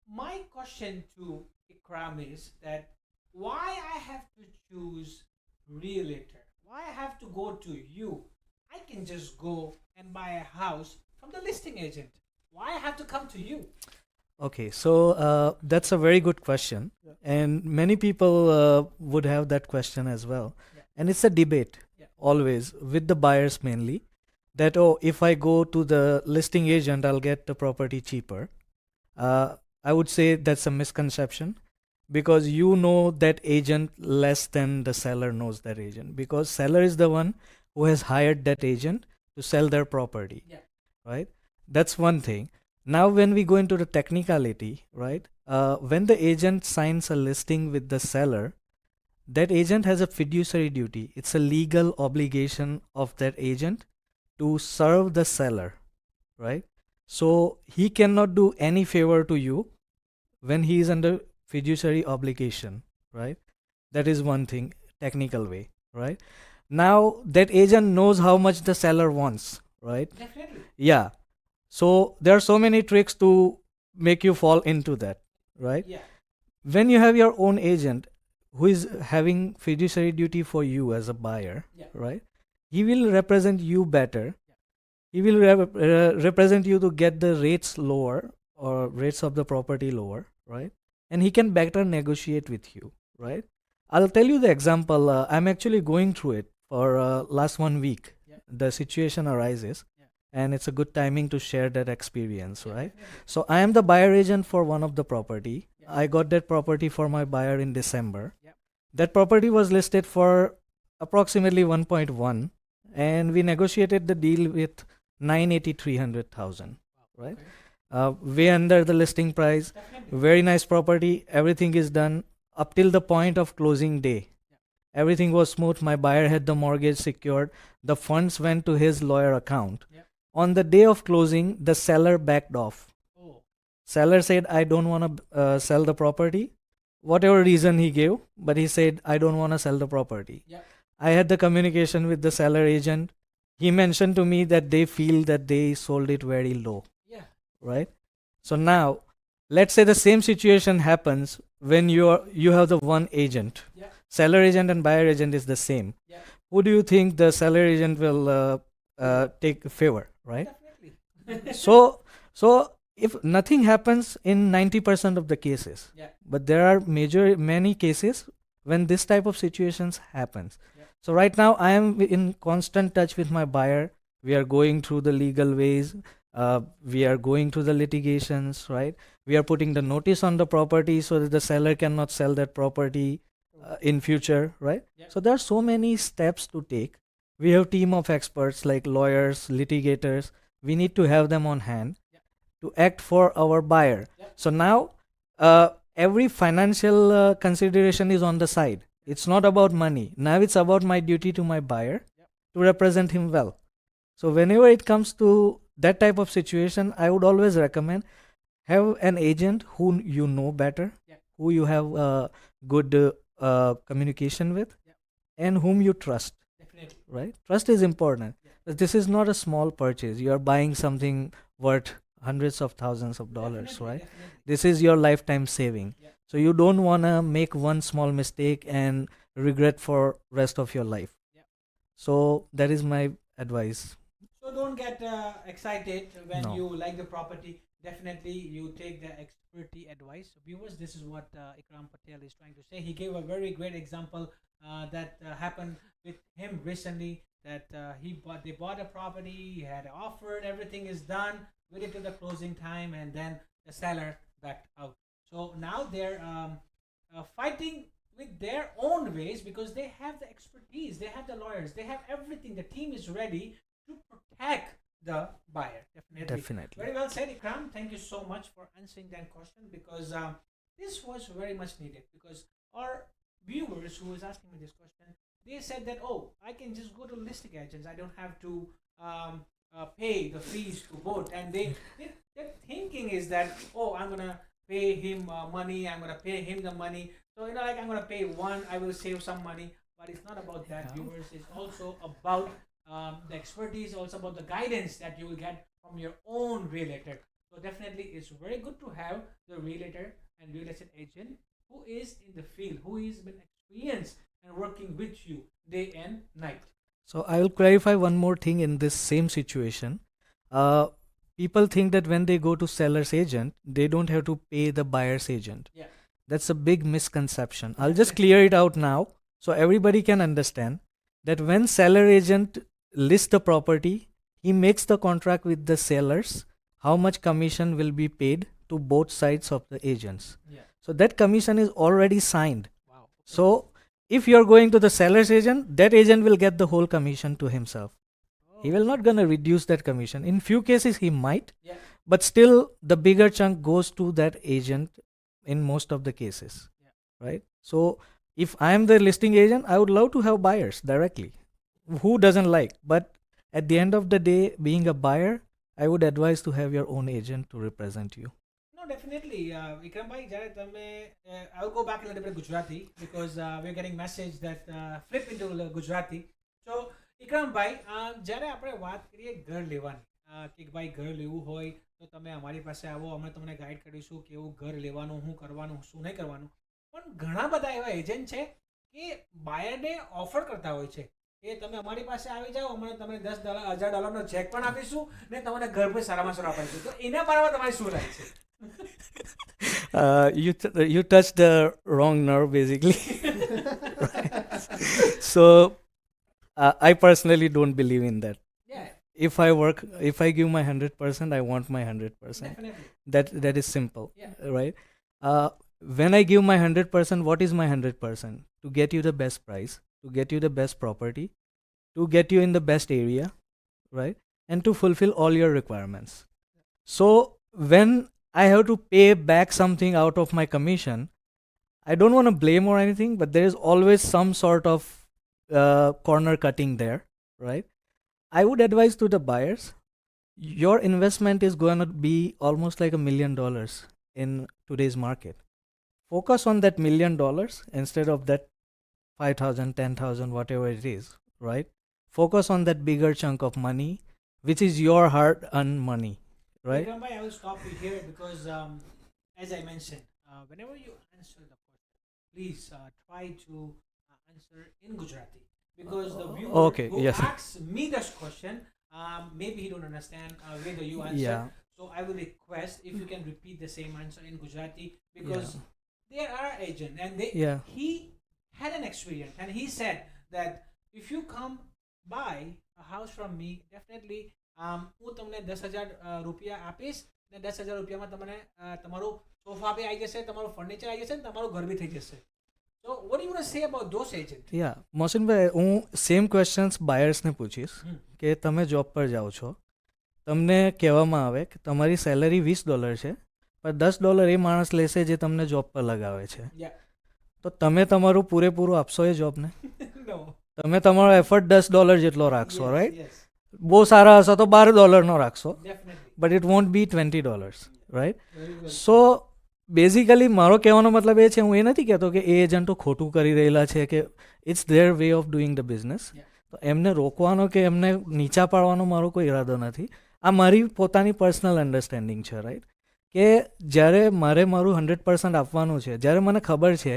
my question to Ikram is that why I have to choose realtor? Why I have to go to you? I can just go and buy a house from the listing agent. Why I have to come to you? Okay, so that's a very good question, Yeah. and many people would have that question as well. Yeah. And it's a debate Yeah. always with the buyers mainly that, oh, if I go to the listing agent, I'll get the property cheaper. I would say that's a misconception because you know that agent less than the seller knows that agent, because seller is the one who has hired that agent to sell their property, Yeah. right? That's one thing. Now, when we go into the technicality, right? When the agent signs a listing with the seller, that agent has a fiduciary duty. It's a legal obligation of that agent to serve the seller, right? So he cannot do any favor to you when he is under fiduciary obligation, right? That is one thing, technical way, right? Now that agent knows how much the seller wants, right? Definitely. Yeah. So there are so many tricks to make you fall into that, right? Yeah. When you have your own agent who is having fiduciary duty for you as a buyer, Yeah. right? He will represent you better. Yeah. He will represent you to get the rates lower or rates of the property lower, right? And he can better negotiate with you, right? I'll tell you the example. I'm actually going through it for last 1 week. Yeah. The situation arises, Yeah. and it's a good timing to share that experience, Yeah, right? definitely. So I am the buyer agent for one of the property. Yeah. I got that property for my buyer in December. Yeah. That property was listed for approximately 1.1, and we negotiated the deal with 980,300,000, right? Okay. Way under the listing price. Definitely. Very nice property. Everything is done up till the point of closing day. Yeah. Everything was smooth. My buyer had the mortgage secured. The funds went to his lawyer account. Yeah. On the day of closing, the seller backed off. Oh. Seller said, I don't want to sell the property. Whatever reason he gave, but he said, I don't want to sell the property. Yeah. I had the communication with the seller agent. He mentioned to me that they feel that they sold it very low, Yeah. right? So now, let's say the same situation happens when you have the one agent. Yeah. Seller agent and buyer agent is the same. Yeah. Who do you think the seller agent will take favor, right? Definitely. So if nothing happens in 90% of the cases, Yeah. but there are many cases when this type of situations happens. Yeah. So right now I am in constant touch with my buyer. We are going through the legal ways. We are going through the litigations, right? We are putting the notice on the property so that the seller cannot sell that property in future, right? Yeah. So there are so many steps to take. We have team of experts like lawyers, litigators. We need to have them on hand to act for our buyer. Yeah. So now every financial consideration is on the side. It's not about money. Now it's about my duty to my buyer to represent him well. So whenever it comes to that type of situation, I would always recommend have an agent who you know better, who you have good communication with, and whom you trust. Definitely. Right? Trust is important. This is not a small purchase. You are buying something worth hundreds of thousands of dollars, Definitely, right? definitely. This is your lifetime saving. Yeah. So you don't want to make one small mistake and regret for rest of your life. Yeah. So that is my advice. So don't get excited when No. you like the property. Definitely, you take the expertity advice. So viewers, this is what Ikram Patel is trying to say. He gave a very great example that happened with him recently. That they bought a property, he had offered, everything is done, waited till the closing time, and then the seller backed out. So now they're fighting with their own ways because they have the expertise, they have the lawyers, they have everything. The team is ready to protect the buyer. Definitely. Definitely. Very well said, Ikram. Thank you so much for answering that question because this was very much needed. Because our viewers who was asking me this question, they said that, oh, I can just go to listing agents. I don't have to pay the fees to both. And their thinking is that, oh, I'm gonna pay him money. I'm gonna pay him the money. So like I'm gonna pay one, I will save some money. But it's not about that, viewers. It's also about the expertise, also about the guidance that you will get from your own realtor. So definitely, it's very good to have the realtor and real estate agent who is in the field, who has been experienced and working with you day and night. So I will clarify one more thing in this same situation. People think that when they go to seller's agent, they don't have to pay the buyer's agent. Yeah. That's a big misconception. I'll just clear it out now so everybody can understand that when seller agent lists the property, he makes the contract with the sellers, how much commission will be paid to both sides of the agents. Yeah. So that commission is already signed. Wow. So if you're going to the seller's agent, that agent will get the whole commission to himself. He will not gonna reduce that commission. In few cases he might, Yeah. but still the bigger chunk goes to that agent in most of the cases. Yeah. Right? So if I am the listing agent, I would love to have buyers directly. Who doesn't like? But at the end of the day, being a buyer, I would advise to have your own agent to represent you. No, definitely. Vikram bhai, jare tame, I'll go back a little bit Gujarati because we're getting message that flip into Gujarati. So, Ikram ભાઈ જ્યારે આપણે વાત કરીએ ઘર લેવાની કે ભાઈ ઘર લેવું હોય તો તમે અમારી પાસે આવો, અમે તમને ગાઈડ કરીશું કે એવું ઘર લેવાનું, શું કરવાનું, શું નહીં કરવાનું. પણ ઘણા બધા એવા એજન્ટ છે કે બાયરને ઓફર કરતા હોય છે કે તમે અમારી પાસે આવી જાઓ, અમે તમને $10,000 ચેક પણ આપીશું ને તમને ઘર પર સારામાં સારું આપીશું. તો એના બારામાં તમારી શું રાય છે? You touched the wrong nerve basically. So I personally don't believe in that. Yeah, If I give my 100%, I want my 100%. definitely. That is simple. Yeah. Right? When I give my 100%, what is my 100%? To get you the best price, to get you the best property, to get you in the best area, right? And to fulfill all your requirements. So when I have to pay back something out of my commission, I don't want to blame or anything, but there is always some sort of corner cutting there, right? I would advise to the buyers, your investment is going to be almost like $1 million in today's market. Focus on that $1 million instead of that 5,000, 10,000, whatever it is, right? Focus on that bigger chunk of money, which is your hard-earned money, right? Vikram bhai, I will stop you here because, as I mentioned, whenever you answer the question, please try to answer in Gujarati because the viewer Okay, who yes. asks me this question, maybe he don't understand whether you answer. Yeah. So I will request if you can repeat the same answer in Gujarati because there are agents and Yeah. he had an experience and he said that if you come buy a house from me, definitely હું તમને 10,000 રૂપિયા આપીશ ને 10,000 રૂપિયામાં તમને તમારું sofa બી આવી જશે, તમારું ફર્નિચર આવી જશે ને તમારું ઘર બી થઈ જશે. So what do you want to say about those agents? Yeah, Mohsin ભાઈ, હું સેમ ક્વેશ્ચન્સ બાયર્સને પૂછીશ કે તમે જોબ પર જાઓ છો, તમને કહેવામાં આવે કે તમારી સેલરી $20 છે પણ $10 એ માણસ લેશે જે તમને જોબ પર લગાવે છે, Yeah. તો તમે તમારું પૂરેપૂરું આપશો એ જોબને? No. તમે તમારો એફર્ટ $10 જેટલો રાખશો, Yes, રાઈટ? yes, બહુ સારા હશો તો $12 રાખશો, definitely. But it won't be $20, right? Very well. So basically મારો કહેવાનો મતલબ એ છે, હું એ નથી કહેતો કે એ એજન્ટો ખોટું કરી રહેલા છે, કે it's their way of doing the business. Yeah. તો એમને રોકવાનો કે એમને નીચા પાડવાનો મારો કોઈ ઇરાદો નથી. આ મારી પોતાની પર્સનલ અન્ડરસ્ટેન્ડિંગ છે, રાઈટ? કે જ્યારે મારે મારું 100% આપવાનું છે, જ્યારે મને ખબર છે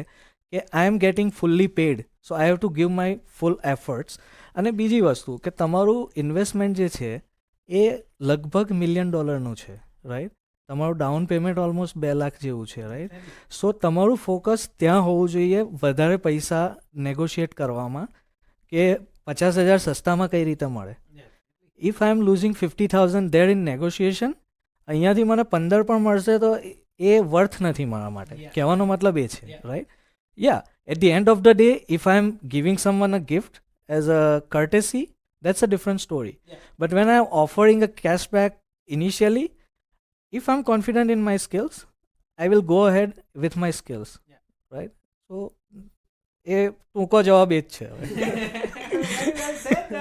કે I am getting fully paid, so I have to give my full efforts. અને બીજી વસ્તુ કે તમારું ઇન્વેસ્ટમેન્ટ જે છે એ લગભગ $1 million છે, રાઈટ? તમારું ડાઉન પેમેન્ટ ઓલમોસ્ટ 2 લાખ જેવું છે, રાઈટ? સો તમારું ફોકસ ત્યાં હોવું જોઈએ વધારે પૈસા નેગોશિએટ કરવામાં કે 50,000 સસ્તામાં કઈ રીતે મળે. Yeah. If I am losing 50,000 there in negotiation, અહીંયાથી મને 15 પણ મળશે તો એ વર્થ નથી મારા માટે. Yeah. કહેવાનો મતલબ એ છે, Yeah. Right? Yeah, at the end of the day, if I'm giving someone a gift as a courtesy, that's a different story. Yeah. But when I'm offering a cashback initially, if I'm confident in my skills, I will go ahead with my skills. Yeah. Right? So, ટૂંકો જવાબ એ જ છે હવે. Very well said.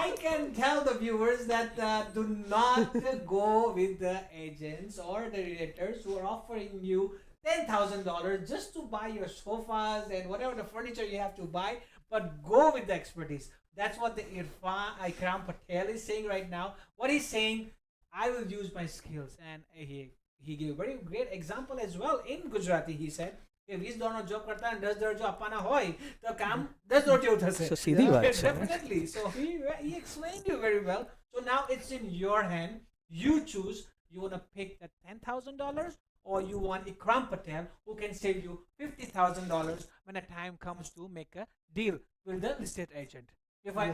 I can tell the viewers that do not go with the agents or the realtors who are offering you $10,000 just to buy your sofas and whatever the furniture you have to buy, but go with the expertise. That's what the Ikram Patel is saying right now. What he's saying, I will use my skills, and he gave a very great example as well in Gujarati. He said કે 20 ડોલરનો job કરતા 10 dollar જો આપવાના હોય તો કામ 10 dollar જેવું થશે. So, સીધી વાત છે. Definitely. So he explained you very well. So now it's in your hand. You choose. You want to pick that $10,000, or you want Ikram Patel, who can save you $50,000 when the time comes to make a deal with the estate agent. If I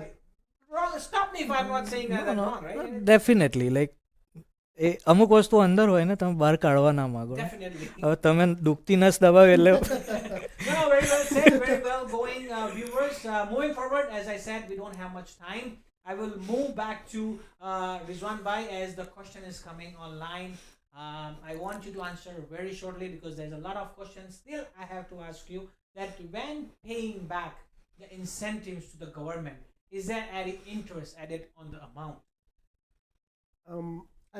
wrong, stop me if I'm not saying that wrong, right? Definitely. Like, અમુક વસ્તુ અંદર હોય ને તમે બહાર કાઢવા ના માંગો. Definitely. હવે તમે દુખતી નસ દબાવી એટલે No, very well said, very well going, viewers. Moving forward, as I said, we don't have much time. I will move back to Rizwan Bhai as the question is coming online. I want you to answer very shortly because there's a lot of questions. Still, I have to ask you that when paying back the incentives to the government, is there any interest added on the amount?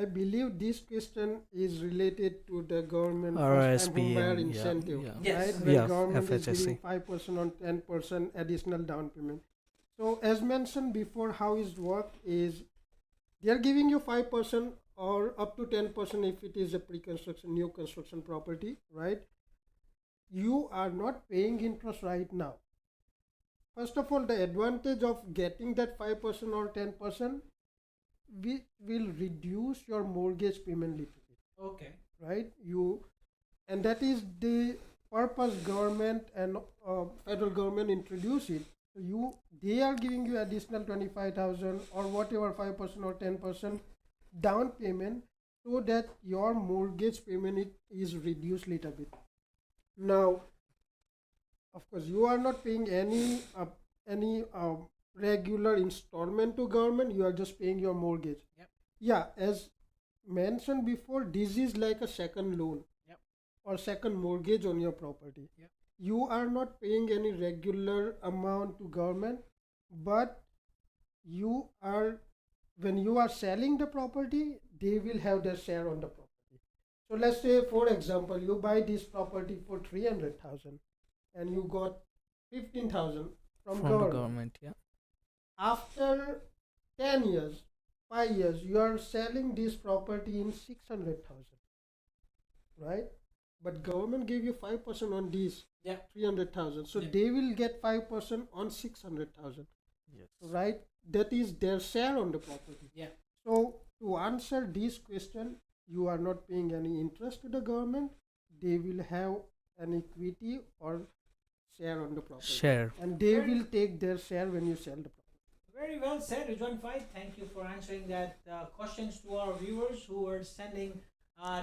I believe this question is related to the government RSP first-time homebuyer and incentive, Yes. right? When Yeah, government is FHSC. giving 5% on 10% additional down payment. So as mentioned before, how it work is they are giving you 5% or up to 10% if it is a pre-construction, new construction property, right? You are not paying interest right now. First of all, the advantage of getting that 5% or 10%, we will reduce your mortgage payment little bit, Okay. right? And that is the purpose government and federal government introduce it. They are giving you additional 25,000 or whatever 5% or 10% down payment so that your mortgage payment is reduced little bit. Now, of course, you are not paying any regular installment to government. You are just paying your mortgage. Yep. Yeah, as mentioned before, this is like a second loan. Yep. Or second mortgage on your property. Yep. You are not paying any regular amount to government, but when you are selling the property, they will have their share on the property. So let's say, for example, you buy this property for 300,000 and you got 15,000 from the government. government. Yeah. After 10 years, 5 years, you are selling this property in 600,000, right? But government gave you 5% on this 300,000. So they will get 5% on 600,000, Yes. right? That is their share on the property. Yeah. So to answer this question, you are not paying any interest to the government. They will have an equity or share on the property. Share. And they will take their share when you sell the property. Very well said, Rizwan Bhai. Thank you for answering that questions to our viewers who are sending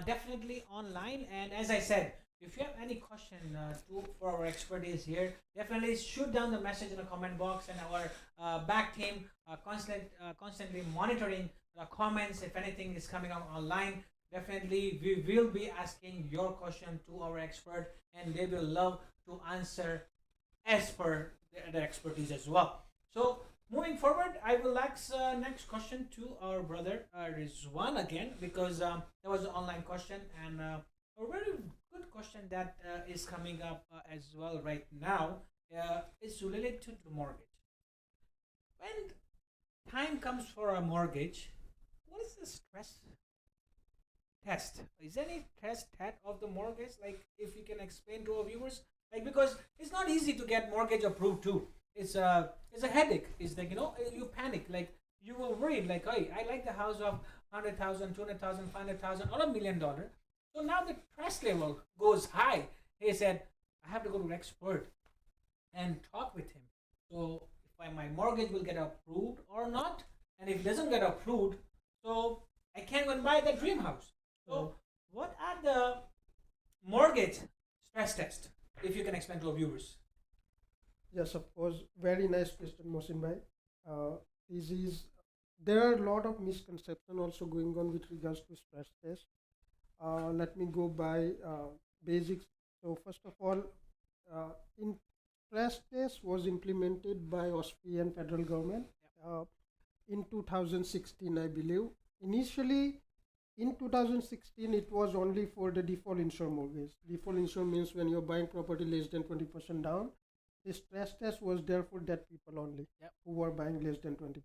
definitely online. And as I said, if you have any question for our expertise here, definitely shoot down the message in the comment box, and our back team constantly monitoring the comments. If anything is coming up online, definitely we will be asking your question to our expert, and they will love to answer as per the expertise as well. So moving forward, I will ask next question to our brother Rizwan again, because there was an online question and a very good question that is coming up as well right now. Is related to the mortgage. When time comes for a mortgage, what is the stress test? Is there any test of the mortgage? Like, if you can explain to our viewers, like, because it's not easy to get mortgage approved too. It's a headache. It's like, you panic, like you were worried, like, hey, I like the house of 100,000, 200,000, 500,000, or $1 million. So now the stress level goes high. He said, I have to go to an expert and talk with him. So if my mortgage will get approved or not, and if it doesn't get approved, so I can't go and buy that dream house. So what are the mortgage stress tests? if you can explain to our viewers. Yes, of course. Very nice question, Mohsin bhai. This is There are a lot of misconception also going on with regards to stress test. Let me go by basics. So first of all, in stress test was implemented by Austrian federal government uh, in 2016, I believe. Initially, in 2016, it was only for the default insured mortgage. Default insured means when you're buying property less than 20% down. The stress test was there for that people only who were buying less than 20%.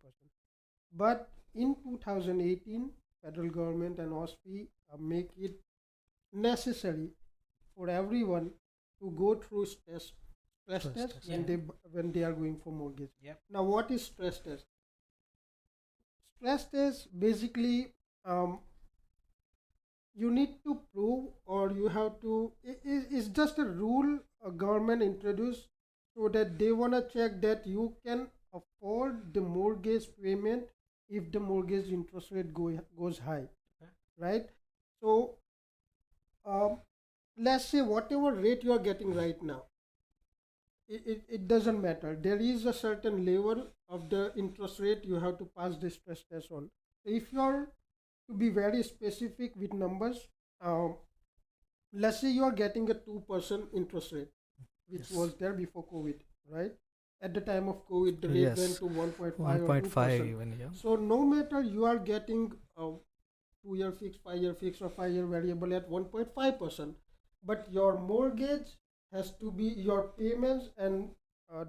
But in 2018, federal government and OSFI make it necessary for everyone to go through stress test test, when they are going for mortgage. Yep. Now, what is stress test? Stress test basically you need to prove, or you have to. It's just a rule a government introduced so that they wanna check that you can afford the mortgage payment if the mortgage interest rate goes high, Okay. right? So um, let's say whatever rate you are getting right now, it doesn't matter. There is a certain level of the interest rate you have to pass the stress test on. So if you are to be very specific with numbers, let's say you are getting a 2% interest rate, which Yes. was there before COVID, right? At the time of COVID, the rate Yes. went to 1.5 or 1.5 2%. even, yeah. So no matter you are getting a 2-year fixed, 5-year fixed, or 5-year variable at 1.5%, but your mortgage has to be, your payments and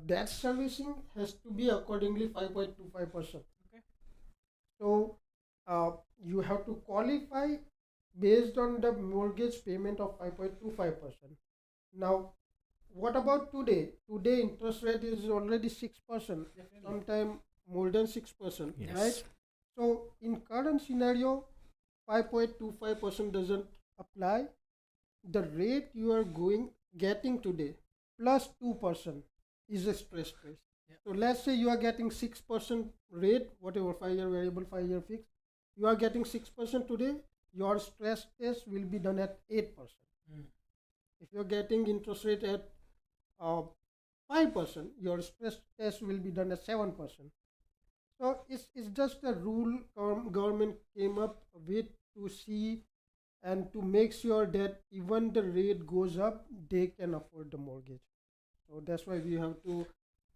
debt servicing has to be accordingly 5.25%. Okay. So you have to qualify based on the mortgage payment of 5.25%. Now, what about today? Today interest rate is already 6%, Definitely. sometime more than 6%, Yes. right? So in current scenario, 5.25% doesn't apply. The rate you are getting today plus 2% is a stress test. Yeah. So let's say you are getting 6% rate, whatever, 5-year variable, 5-year fixed. You are getting 6% today. Your stress test will be done at 8%. Mm. If you are getting interest rate at 5%, your stress test will be done at 7%. So it's just a rule government came up with to see and to make sure that even the rate goes up, they can afford the mortgage. So that's why we have to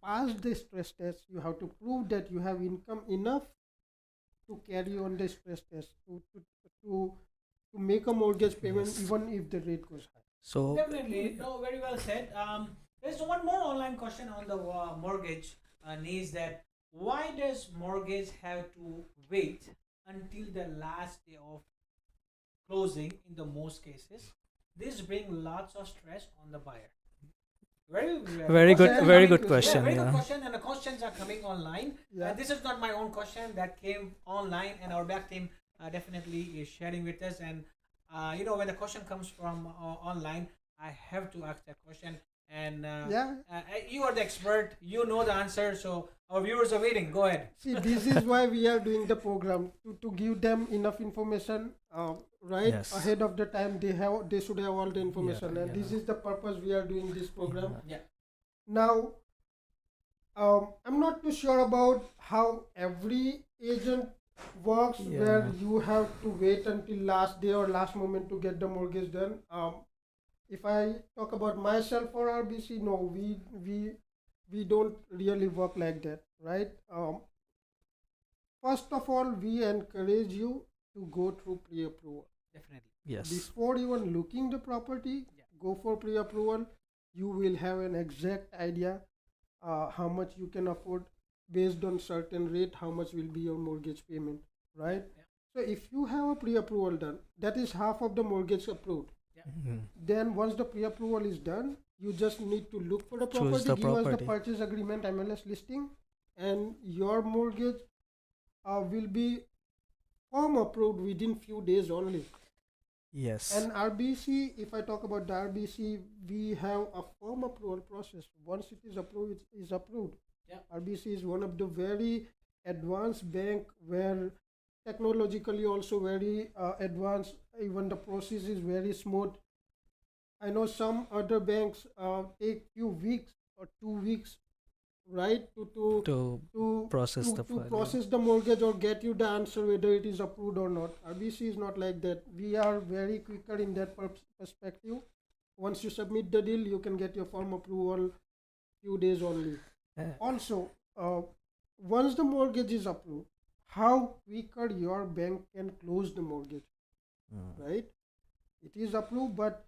pass the stress test. You have to prove that you have income enough to carry on the stress test to make a mortgage payment Yes. even if the rate goes high. So Definitely. No, very well said. There's one more online question on the mortgage needs, that why does mortgage have to wait until the last day of closing in the most cases? This brings lots of stress on the buyer. Very good, questions are very coming- good yeah, question. very good Yeah. question, and the questions are coming online. Yeah. This is not my own question that came online, and our back team definitely is sharing with us. And when the question comes from online, I have to ask that question. And Yeah. you are the expert, you know the answer, so our viewers are waiting. Go ahead. See, this is why we are doing the program to give them enough information right Yes. ahead of the time. They should have all the information, and yeah. this is the purpose we are doing this program. Yeah. Now, I'm not too sure about how every agent works, where Yeah. you have to wait until last day or last moment to get the mortgage done. If I talk about myself or RBC, no, we don't really work like that, right? First of all, we encourage you to go through pre-approval. Definitely. Yes. Before even looking the property, Yeah. go for pre-approval. You will have an exact idea how much you can afford based on certain rate, how much will be your mortgage payment, right? Yeah. So if you have a pre-approval done, that is half of the mortgage approved. Mhm. Then once the pre-approval is done, you just need to look for the Choose property, the give us the property. purchase agreement, MLS listing, and your mortgage will be form approved within few days only. Yes. And RBC, if I talk about the RBC, we have a form approval process. Once it is approved, it is approved. Yeah. RBC is one of the very advanced bank where technologically also very advanced. Even the process is very smooth. I know some other banks take few weeks or 2 weeks, right, to process the to file. Yeah. process the mortgage or get you the answer whether it is approved or not. RBC is not like that. We are very quicker in that perspective. Once you submit the deal, you can get your form approval few days only. Uh, Also, once the mortgage is approved, how quicker your bank can close the mortgage, mm. right? It is approved, but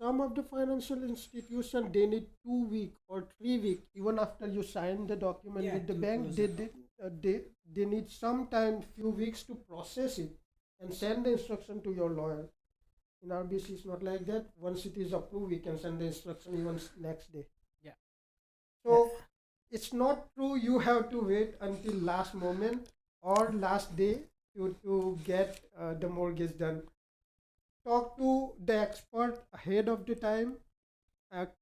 some of the financial institutions they need 2 week or 3 week even after you sign the document Yeah, with the to bank. close They it. they need some time, few weeks to process it and send the instruction to your lawyer. In RBC, it's not like that. Once it is approved, we can send the instruction even next day. Yeah. So it's not true you have to wait until last moment or last day to get the mortgage done. Talk to the expert ahead of the time.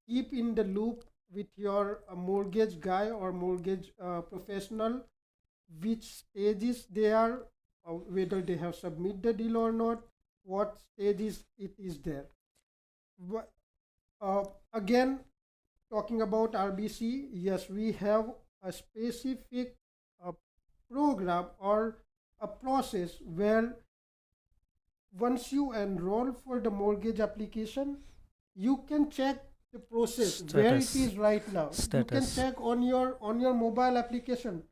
Keep in the loop with your mortgage guy or mortgage professional, which stages they are, whether they have submitted the deal or not, what stages it is there. Wha- Again, talking about RBC, yes, we have a specific uh, program or a process where once you enroll for the mortgage application, you can check the process where it Status. is right now. You can Status. check on your mobile application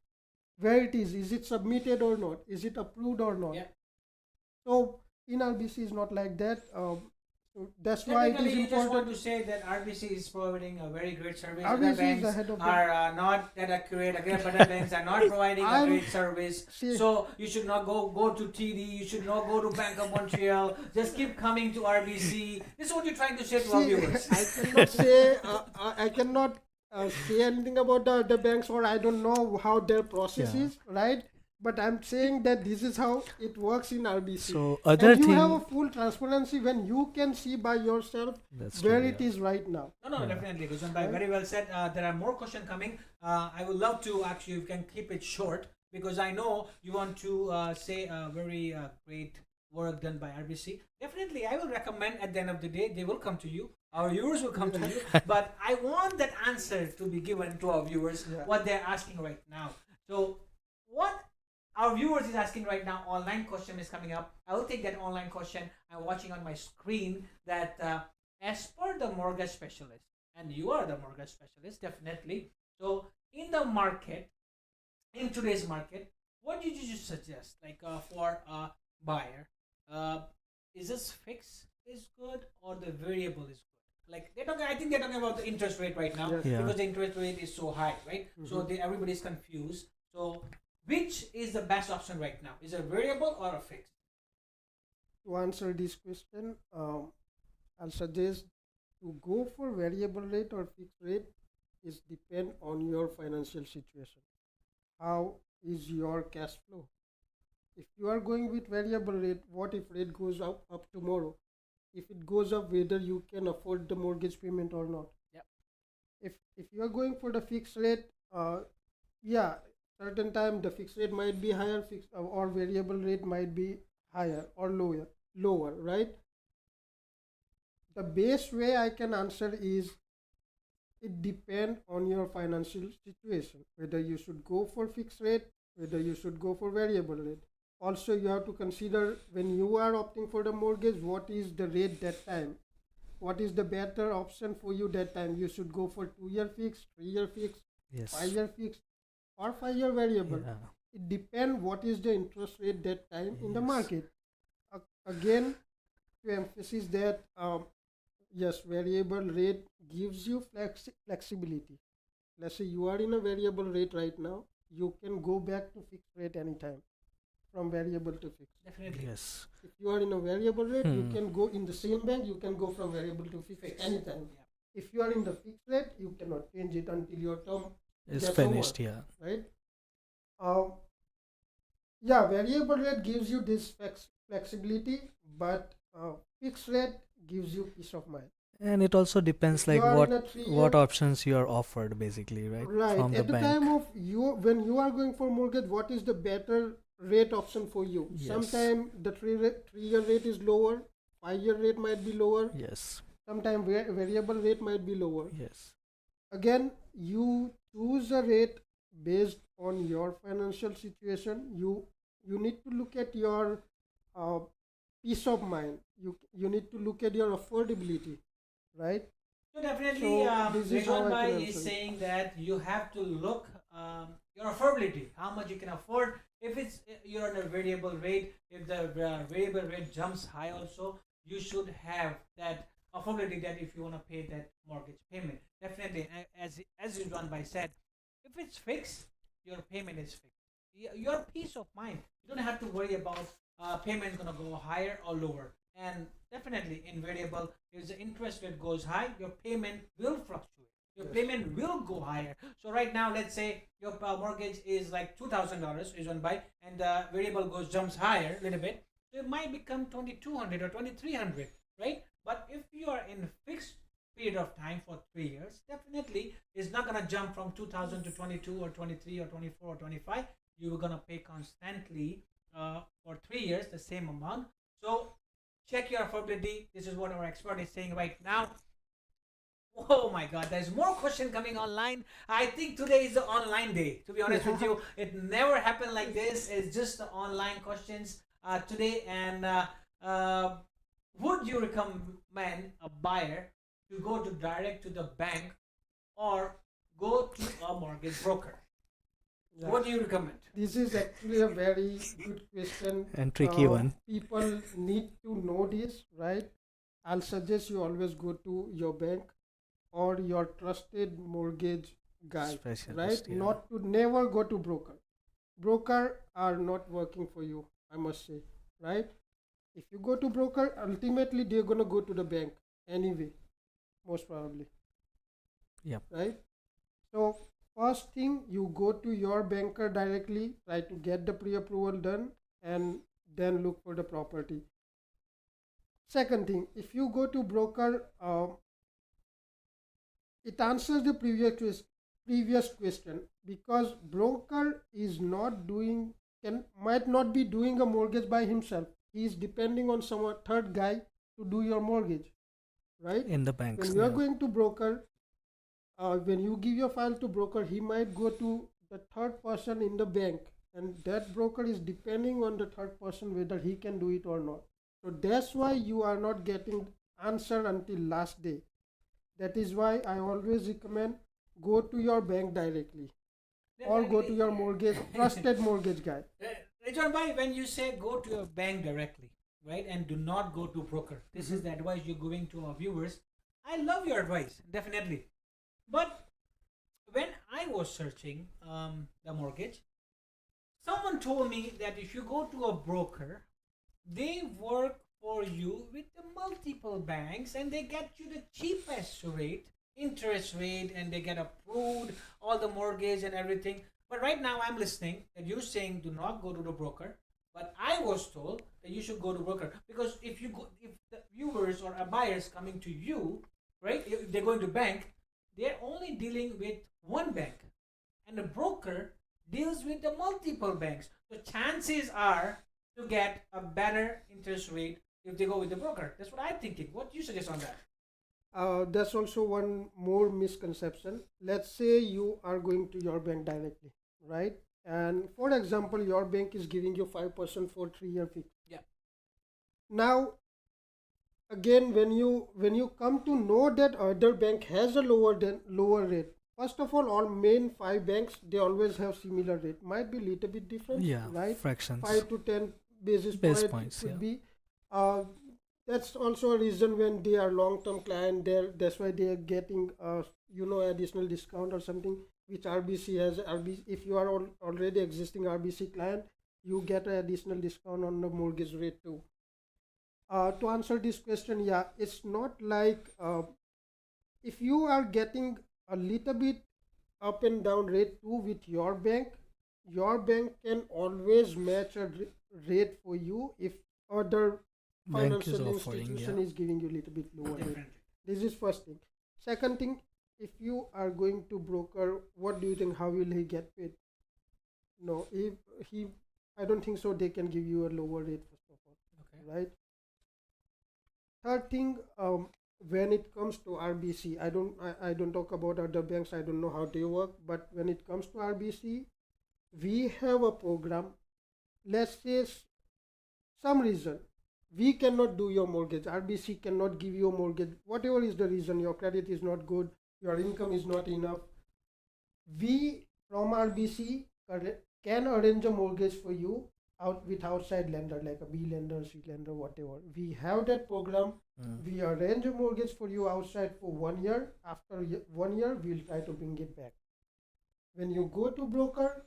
where it is it submitted or not, is it approved or not. Yeah. So in RBC is not like that. So that's why it Technically, is you just want important. to say that RBC is providing a very great service. Other RBC is banks ahead of the. are not that accurate. Again, other banks are not providing a I'm great service. see. So you should not go to TD. You should not go to Bank of Montreal. Just keep coming to RBC. This is what you're trying to say to our See, viewers. I cannot say I cannot say anything about the banks, or I don't know how their process Yeah. is, right? But I'm saying that this is how it works in RBC, So other and you have a thing, full transparency when you can see by yourself that's where true. it Yeah. is right now, No, no, Yeah. definitely, Guzman Bhai. right? Very well said. There are more questions coming. I would love to actually, you can keep it short because I know you want to say very great work done by RBC. Definitely, I will recommend at the end of the day, they will come to you. Our viewers will come to you. But I want that answer to be given to our viewers, Yeah. what they're asking right now. So, what our viewers is asking right now, online question is coming up. I will take that online question. I'm watching on my screen that as per the mortgage specialist, and you are the mortgage specialist, definitely. So, in the market, in today's market, what did you just suggest? Like for a buyer, uh, is this fixed is good or the variable is good? Like they're talking, I think they're talking about the interest rate right now Yes. Yeah. because the interest rate is so high, right? So Mhm. everybody's confused. So, which is the best option right now? Is it a variable or a fixed? To answer this question, I'll suggest to go for variable rate or fixed rate is depend on your financial situation. How is your cash flow? If you are going with variable rate, what if rate goes up tomorrow? If it goes up, whether you can afford the mortgage payment or not. Yep. If you are going for the fixed rate, yeah, certain time the fixed rate might be higher, fixed or variable rate might be higher or lower, right? The best way I can answer is it depends on your financial situation whether you should go for fixed rate, whether you should go for variable rate. Also, you have to consider when you are opting for the mortgage, what is the rate that time, what is the better option for you that time. You should go for 2 year fixed, 3 year fixed, Yes. 5 year fixed, or 5 year variable. Yeah. It depends what is the interest rate that time in the Yes. market. Again, to emphasize that yes, variable rate gives you flexibility. Let's say you are in a variable rate right now, you can go back to fixed rate anytime from variable to fixed. Definitely. Yes. If you are in a variable rate, you Hmm. can go in the same bank, you can go from variable to fixed Fixed. anytime. Yeah. If you are in the fixed rate, you cannot change it until your term It's gets finished. over, Yeah. right? Um, yeah, variable rate gives you this flexibility, but fixed rate gives you peace of mind. And it also depends If like you are in what a 3 year, what options you are offered basically, right? right, From the at the bank. time of you, when you are going for mortgage, what is the better rate option for you? Yes. Sometimes the 3 year rate is lower, 5 year rate might be lower, Yes. Sometimes variable rate might be lower. Yes. Again, you choose a rate based on your financial situation. You need to look at your uh, peace of mind. You need to look at your affordability, right? So definitely, So this is how Rizwan I Bhai can is answer it. saying that you have to look your affordability, how much you can afford. If it's you're on a variable rate, if the variable rate jumps high, also you should have that affordability that if you want to pay that mortgage payment. Definitely, as Rizwan Bhai said, if it's fixed, your payment is fixed. Your peace of mind. You don't have to worry about payment gonna go higher or lower. And definitely in variable, if the interest rate goes high, your payment will fluctuate. Your Yes. payment will go higher. So right now, let's say your mortgage is like $2,000 is one by, and the variable goes jumps higher a little bit. So it might become 2,200 or 2,300, right? But if you are in fixed period of time for 3 years, definitely it's not gonna jump from 2,000 to 22 or 23 or 24 or 25. You're gonna pay constantly for 3 years the same amount. So check your affordability. This is what our expert is saying right now. Oh my God, there's more question coming online. I think today is the online day. To be honest with you, it never happened like this. It's just the online questions today. And uh, would you recommend a buyer to go to direct to the bank or go to a mortgage broker? Yeah. What do you recommend? This is actually a very good question. And tricky one. People need to know this, right? I'll suggest you always go to your bank or your trusted mortgage guy, right? Specialist, yeah. Not to never go to broker. Broker are not working for you, I must say, right? If you go to broker, ultimately they're gonna go to the bank anyway, most probably, Yep. right? So first thing, you go to your banker directly, try to get the pre-approval done, and then look for the property. Second thing, if you go to broker, it answers the previous question, because broker is not doing, can might not be doing a mortgage by himself. He is depending on some third guy to do your mortgage, right? In the banks. When you are Yeah. going to broker, when you give your file to broker, he might go to the third person in the bank, and that broker is depending on the third person whether he can do it or not. So that's why you are not getting answer until last day. That is why I always recommend go to your bank directly or go to your mortgage trusted mortgage guy. Rajan Bhai, when you say go to your bank directly, right, and do not go to broker, this is the advice you're giving to our viewers. I love your advice, definitely. But when I was searching the mortgage, someone told me that if you go to a broker, they work for you with the multiple banks and they get you the cheapest rate, interest rate, and they get approved all the mortgage and everything. But right now I'm listening that you're saying do not go to the broker. But I was told that you should go to broker because if you go, if the viewers or buyers coming to you, right, if they're going to bank, they're only dealing with one bank, and the broker deals with the multiple banks. So chances are to get a better interest rate if they go with the broker. That's what I'm thinking. What do you suggest on that? That's also one more misconception. Let's say you are going to your bank directly, right? And for example, your bank is giving you 5% for 3-year fix. Yeah. Now, again, when you come to know that other bank has a lower rate, first of all main 5 banks they always have similar rate. Might be little bit different, Yeah. right? Fractions. 5 to 10 basis Base point points. could Yeah. be. Uh, that's also a reason when they are long-term client there. That's why they are getting additional discount or something. Which RBC has. RBC, if you are already existing RBC client, you get an additional discount on the mortgage rate too. To answer this question, yeah, it's not like if you are getting a little bit up and down rate too with your bank can always match a rate for you if other Bank is financial offering. institution Yeah. is giving you a little bit lower rate. Definitely. This is first thing. Second thing, if you are going to broker, what do you think? How will he get paid? No, if he, I don't think so. They can give you a lower rate first of all, Okay. right? Third thing, when it comes to RBC, I don't talk about other banks. I don't know how they work, but when it comes to RBC, we have a program. Let's say some reason we cannot do your mortgage. RBC cannot give you a mortgage. Whatever is the reason, your credit is not good, your income is not enough. We from RBC can arrange a mortgage for you out with outside lender like a B lender, C lender, whatever. We have that program. We arrange a mortgage for you outside for 1 year. After 1 year, we'll try to bring it back. When you go to broker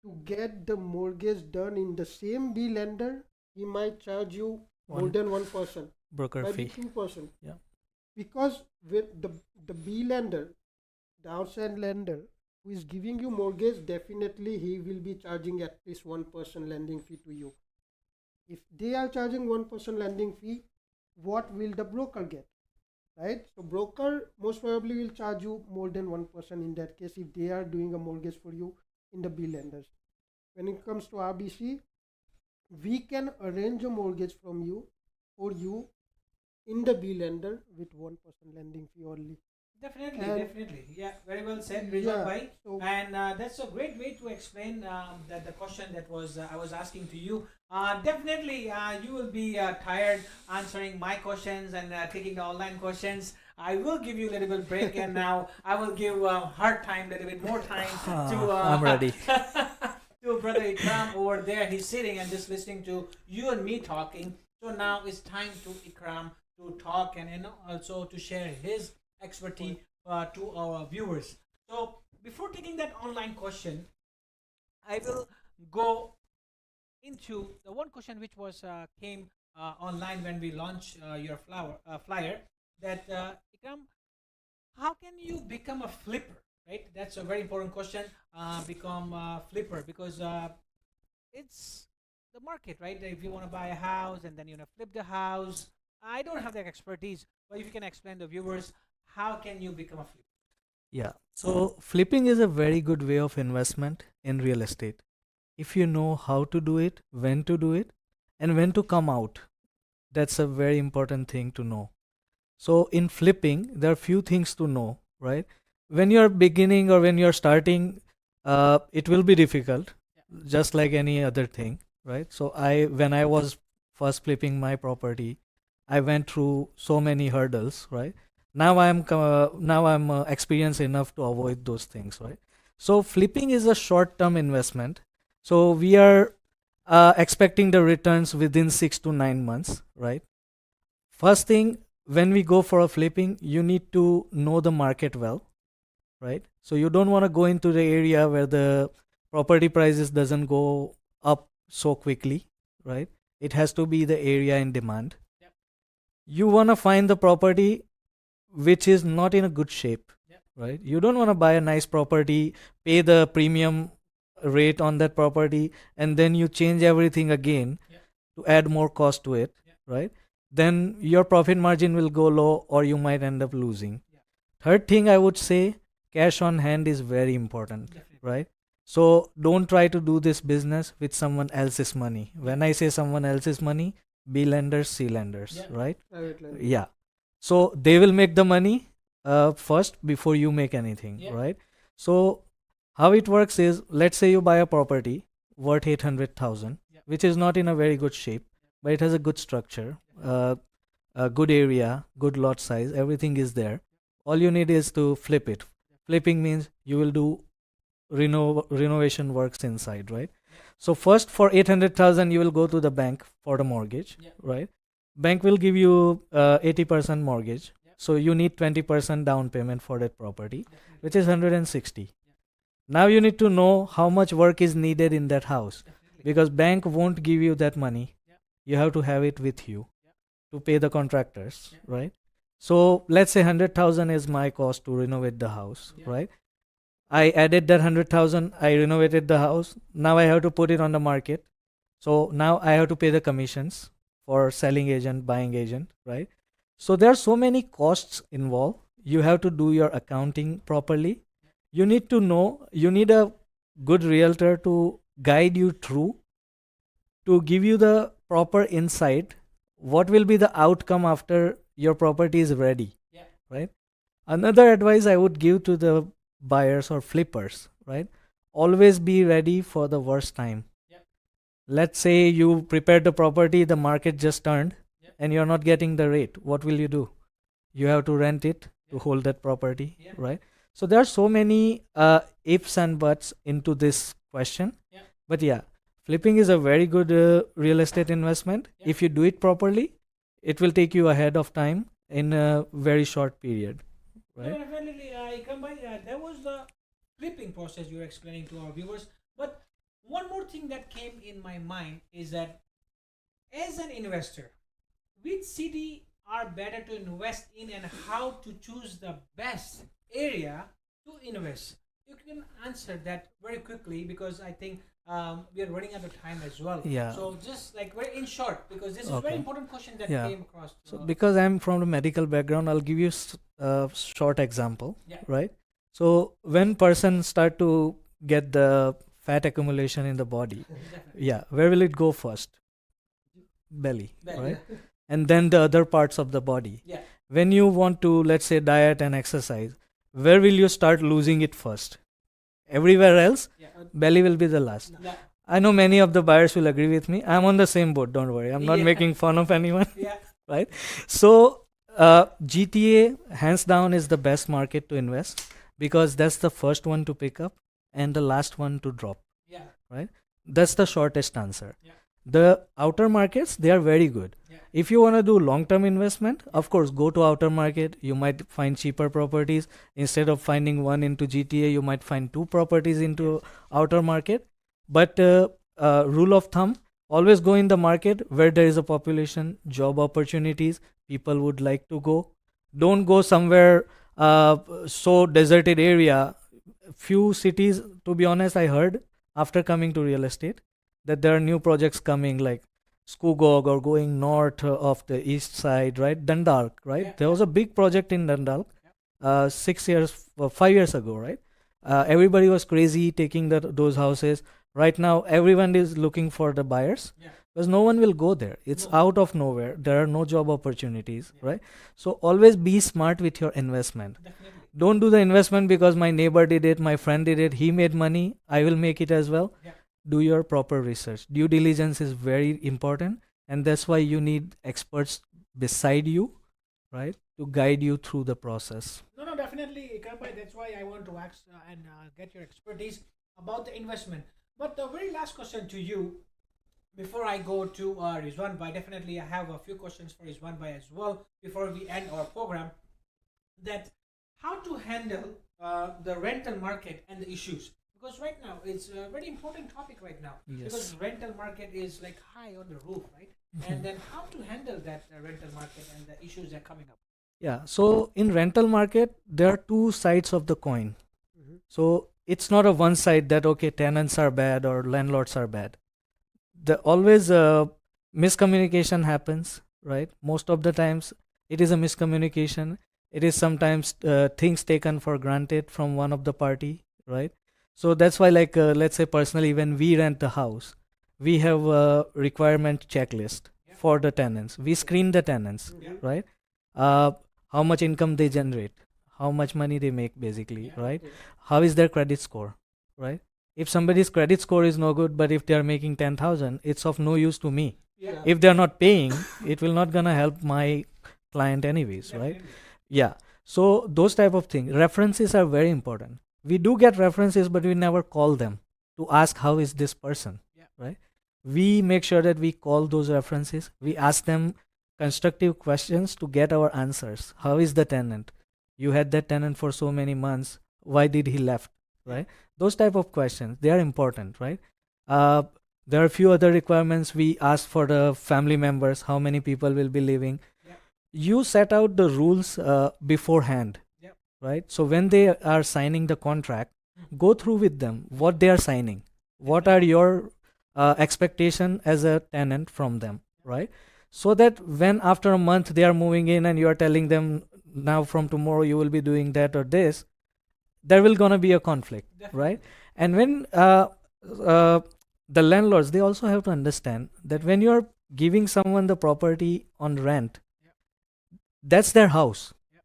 to get the mortgage done in the same B lender, he might charge you more One than 1%, broker maybe fee. 2%. Yeah. Because with the B lender, the outside lender who is giving you mortgage, definitely he will be charging at least 1% lending fee to you. If they are charging 1% lending fee, what will the broker get? Right? So broker most probably will charge you more than 1% in that case if they are doing a mortgage for you in the B lenders. When it comes to RBC, we can arrange a mortgage for you in the B lender with 1% lending fee only. Definitely, And definitely. Yeah, very well said, Rizwan yeah, bhai. so And that's a great way to explain that the question that was I was asking to you. Definitely, you will be tired answering my questions and taking the online questions. I will give you a little bit break, and now I will give hard time, a little bit more time to I'm ready. to brother Ikram over there. He's sitting and just listening to you and me talking. So now it's time to Ikram to talk and also to share his expertise to our viewers. So before taking that online question, I will go into the one question which was came online when we launched your flyer. That Ikram, how can you become a flipper? Right, that's a very important question. Become a flipper because it's the market, right? If you want to buy a house and then you want to flip the house, I don't have that expertise. But if you can explain to the viewers, how can you become a flipper? Yeah. So flipping is a very good way of investment in real estate. If you know how to do it, when to do it, and when to come out, that's a very important thing to know. So in flipping, there are few things to know, right? When you're beginning or when you're starting, it will be difficult, just like any other thing, right? So when I was first flipping my property, I went through so many hurdles, right? Now I'm experienced enough to avoid those things, right? So flipping is a short-term investment. So we are expecting the returns within 6 to 9 months, right? First thing, when we go for a flipping, you need to know the market well, right? So you don't want to go into the area where the property prices doesn't go up so quickly, right? It has to be the area in demand. Yep. You want to find the property which is not in a good shape, Yep. right? You don't want to buy a nice property, pay the premium rate on that property, and then you change everything again Yep. to add more cost to it, Yep. right? Then your profit margin will go low or you might end up losing. Yep. Third thing I would say, cash on hand is very important, Definitely. right? So don't try to do this business with someone else's money. When I say someone else's money, B lenders, C lenders, Yeah. right? private lender. Yeah. So they will make the money first before you make anything, Yeah. right? So how it works is, let's say you buy a property worth 800,000, Yeah. which is not in a very good shape, but it has a good structure, a good area, good lot size, everything is there. All you need is to flip it. Flipping means you will do renovation works inside, right? So first for 800,000 you will go to the bank for the mortgage, Yeah. right? Bank will give you 80% mortgage. Yeah. So you need 20% down payment for that property, Definitely. which is 160. Now you need to know how much work is needed in that house, Definitely. because bank won't give you that money. Yeah. You have to have it with you Yeah. to pay the contractors, Yeah. right? So let's say 100,000 is my cost to renovate the house, Yeah. right? I added that 100,000, I renovated the house. Now I have to put it on the market. So now I have to pay the commissions for selling agent, buying agent, right? So there are so many costs involved. You have to do your accounting properly. You need to know, you need a good realtor to guide you through, to give you the proper insight what will be the outcome after your property is ready. Yeah. Right. Another advice I would give to the buyers or flippers, right? Always be ready for the worst time. Yeah. Let's say you prepared the property, the market just turned, Yeah. and you're not getting the rate. What will you do? You have to rent it to Yeah. hold that property, Yeah. right? So there are so many ifs and buts into this question. Yeah. But yeah, flipping is a very good real estate investment. Yeah. If you do it properly, it will take you ahead of time in a very short period, right? No, definitely, Ikram bhai, that was the flipping process you were explaining to our viewers. But one more thing that came in my mind is that as an investor, which city are better to invest in and how to choose the best area to invest? You can answer that very quickly because I think we are running out of time as well. Yeah. So just like very in short, because this is a Okay. very important question that Yeah. came across. So because I'm from the medical background, I'll give you a short example, Yeah. right? So when person start to get the fat accumulation in the body, Definitely. yeah, where will it go first? Belly, Well, right? And then the other parts of the body. Yeah. When you want to, let's say, diet and exercise, where will you start losing it first? Everywhere else, Yeah. belly will be the last. Yeah. I know many of the buyers will agree with me. I'm on the same boat, don't worry. I'm not Yeah. making fun of anyone. Yeah. Right? So, GTA, hands down, is the best market to invest because that's the first one to pick up and the last one to drop. Yeah. That's the shortest answer. Yeah. The outer markets, they are very good. Yeah. If you want to do long-term investment, of course, go to outer market. You might find cheaper properties. Instead of finding one into GTA, you might find two properties into outer market. But rule of thumb, always go in the market where there is a population, job opportunities, people would like to go. Don't go somewhere so deserted area. Few cities, to be honest, I heard after coming to real estate that there are new projects coming like Skugog or going north of the east side, right? Dundalk, right? Yeah, There was yeah. a big project in Dundalk 5 years ago, right? Everybody was crazy taking those houses. Right now, everyone is looking for the buyers Yeah. because no one will go there. It's No. out of nowhere. There are no job opportunities, Yeah. right? So always be smart with your investment. Definitely. Don't do the investment because my neighbor did it, my friend did it, he made money, I will make it as well. Yeah. Do your proper research. Due diligence is very important, and that's why you need experts beside you, right, to guide you through the process. No, definitely, Ikram bhai. That's why I want to ask and get your expertise about the investment. But the very last question to you, before I go to Rizwan bhai, definitely I have a few questions for Rizwan bhai as well before we end our program. That how to handle the rental market and the issues, because right now it's a very important topic right now, because rental market is like high on the roof, right? And then how to handle that rental market and the issues that are coming up. Yeah, so in rental market, there are two sides of the coin. Mhm. So it's not a one side that, okay, tenants are bad or landlords are bad. The always miscommunication happens, right? Most of the times it is a miscommunication. It is sometimes things taken for granted from one of the party, right? So that's why, like, let's say personally, when we rent a house, we have a requirement checklist Yeah. for the tenants. We screen the tenants, Yeah. right? How much income they generate, how much money they make, basically, Yeah. right? How is their credit score, right? If somebody's credit score is no good, but if they are making 10,000, it's of no use to me. Yeah. If they are not paying, it will not gonna help my client anyways, right? Definitely. Yeah. So those type of things, references are very important. We do get references, but we never call them to ask how is this person, Yeah. right? We make sure that we call those references. We ask them constructive questions to get our answers. How is the tenant? You had that tenant for so many months. Why did he left? Right? Those type of questions, they are important, right? There are a few other requirements. We ask for the family members, how many people will be living. Yeah. You set out the rules beforehand, Yeah. right? So when they are signing the contract, go through with them what they are signing. What are your expectation as a tenant from them, right? So that when after a month they are moving in and you are telling them now from tomorrow you will be doing that or this, there will gonna be a conflict, right? And when the landlords, they also have to understand that when you are giving someone the property on rent, That's their house. Yeah.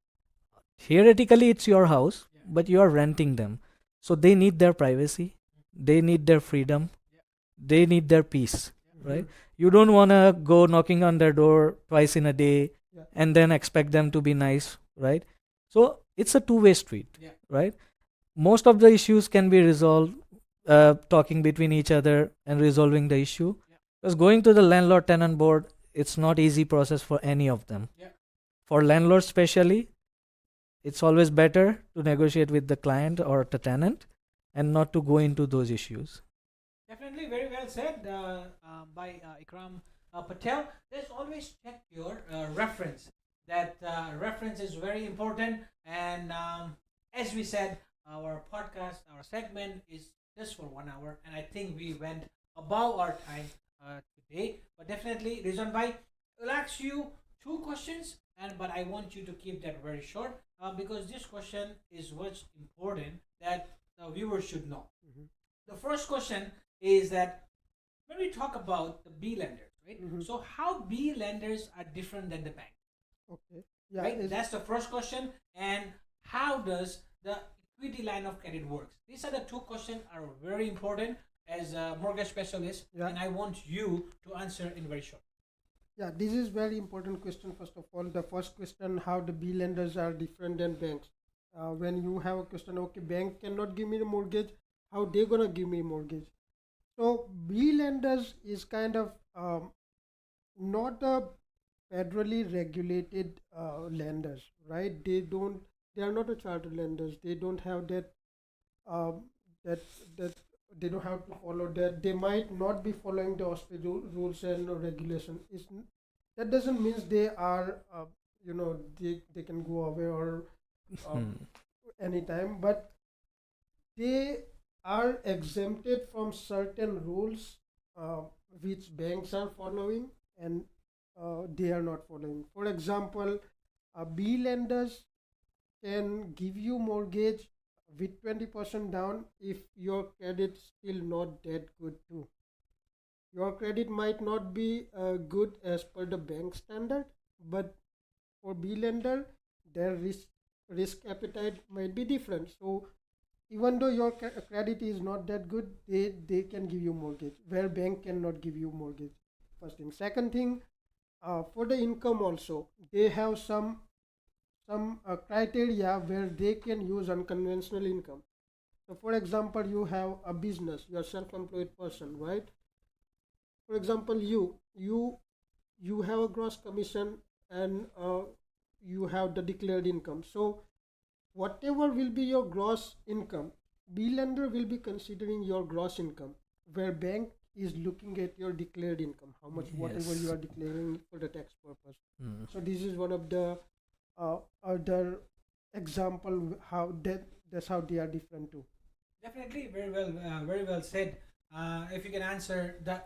Theoretically, it's your house, Yeah. but you are renting them. So they need their privacy, they need their freedom, Yeah. they need their peace, right? Mhm. You don't want to go knocking on their door twice in a day Yeah. and then expect them to be nice, right? So it's a two-way street, Yeah. right? Most of the issues can be resolved talking between each other and resolving the issue. Yeah. Because going to the landlord tenant board, it's not easy process for any of them. Yeah. For landlords especially, it's always better to negotiate with the client or the tenant and not to go into those issues. Definitely, very well said by Ikram Patel. Let's always check your reference. That reference is very important. And as we said, our podcast, our segment is just for 1 hour, and I think we went above our time today. But definitely, Rizwan Bhai, I'll ask you two questions, and but I want you to keep that very short because this question is what's important that the viewers should know. Mhm. The first question is that when we talk about the B lenders, right? Mhm. So how B lenders are different than the bank, Okay. Yeah. right? That's the first question. And how does the equity line of credit works? These are the two questions are very important as a mortgage specialist, Yeah. and I want you to answer in very short. Yeah, this is very important question. First of all, the first question, how the B lenders are different than banks. When you have a question, okay, bank cannot give me the mortgage, how they gonna give me mortgage? So B lenders is kind of not a federally regulated lenders, right? They are not a charter lenders. They don't have um, that that they don't have to follow that. They might not be following the OSPI rules and regulation. That doesn't mean they are, they can go away or um, Hmm. anytime, but they are exempted from certain rules uh, which banks are following and they are not following. For example, B lenders can give you mortgage with 20% down if your credit still not that good too. Your credit might not be good as per the bank standard, but for B lender, their risk appetite might be different. So even though your credit is not that good, they can give you mortgage where bank cannot give you mortgage. First thing. Second thing, for the income also, they have some criteria where they can use unconventional income. So for example, you have a business, you are self-employed person, right? For example, you have a gross commission and you have the declared income. So whatever will be your gross income, B lender will be considering your gross income, where bank is looking at your declared income, how much whatever you Yes. are declaring for the tax purpose. Hmm. So this is one of the other example how that's how they are different too. Definitely, very well said. If you can answer the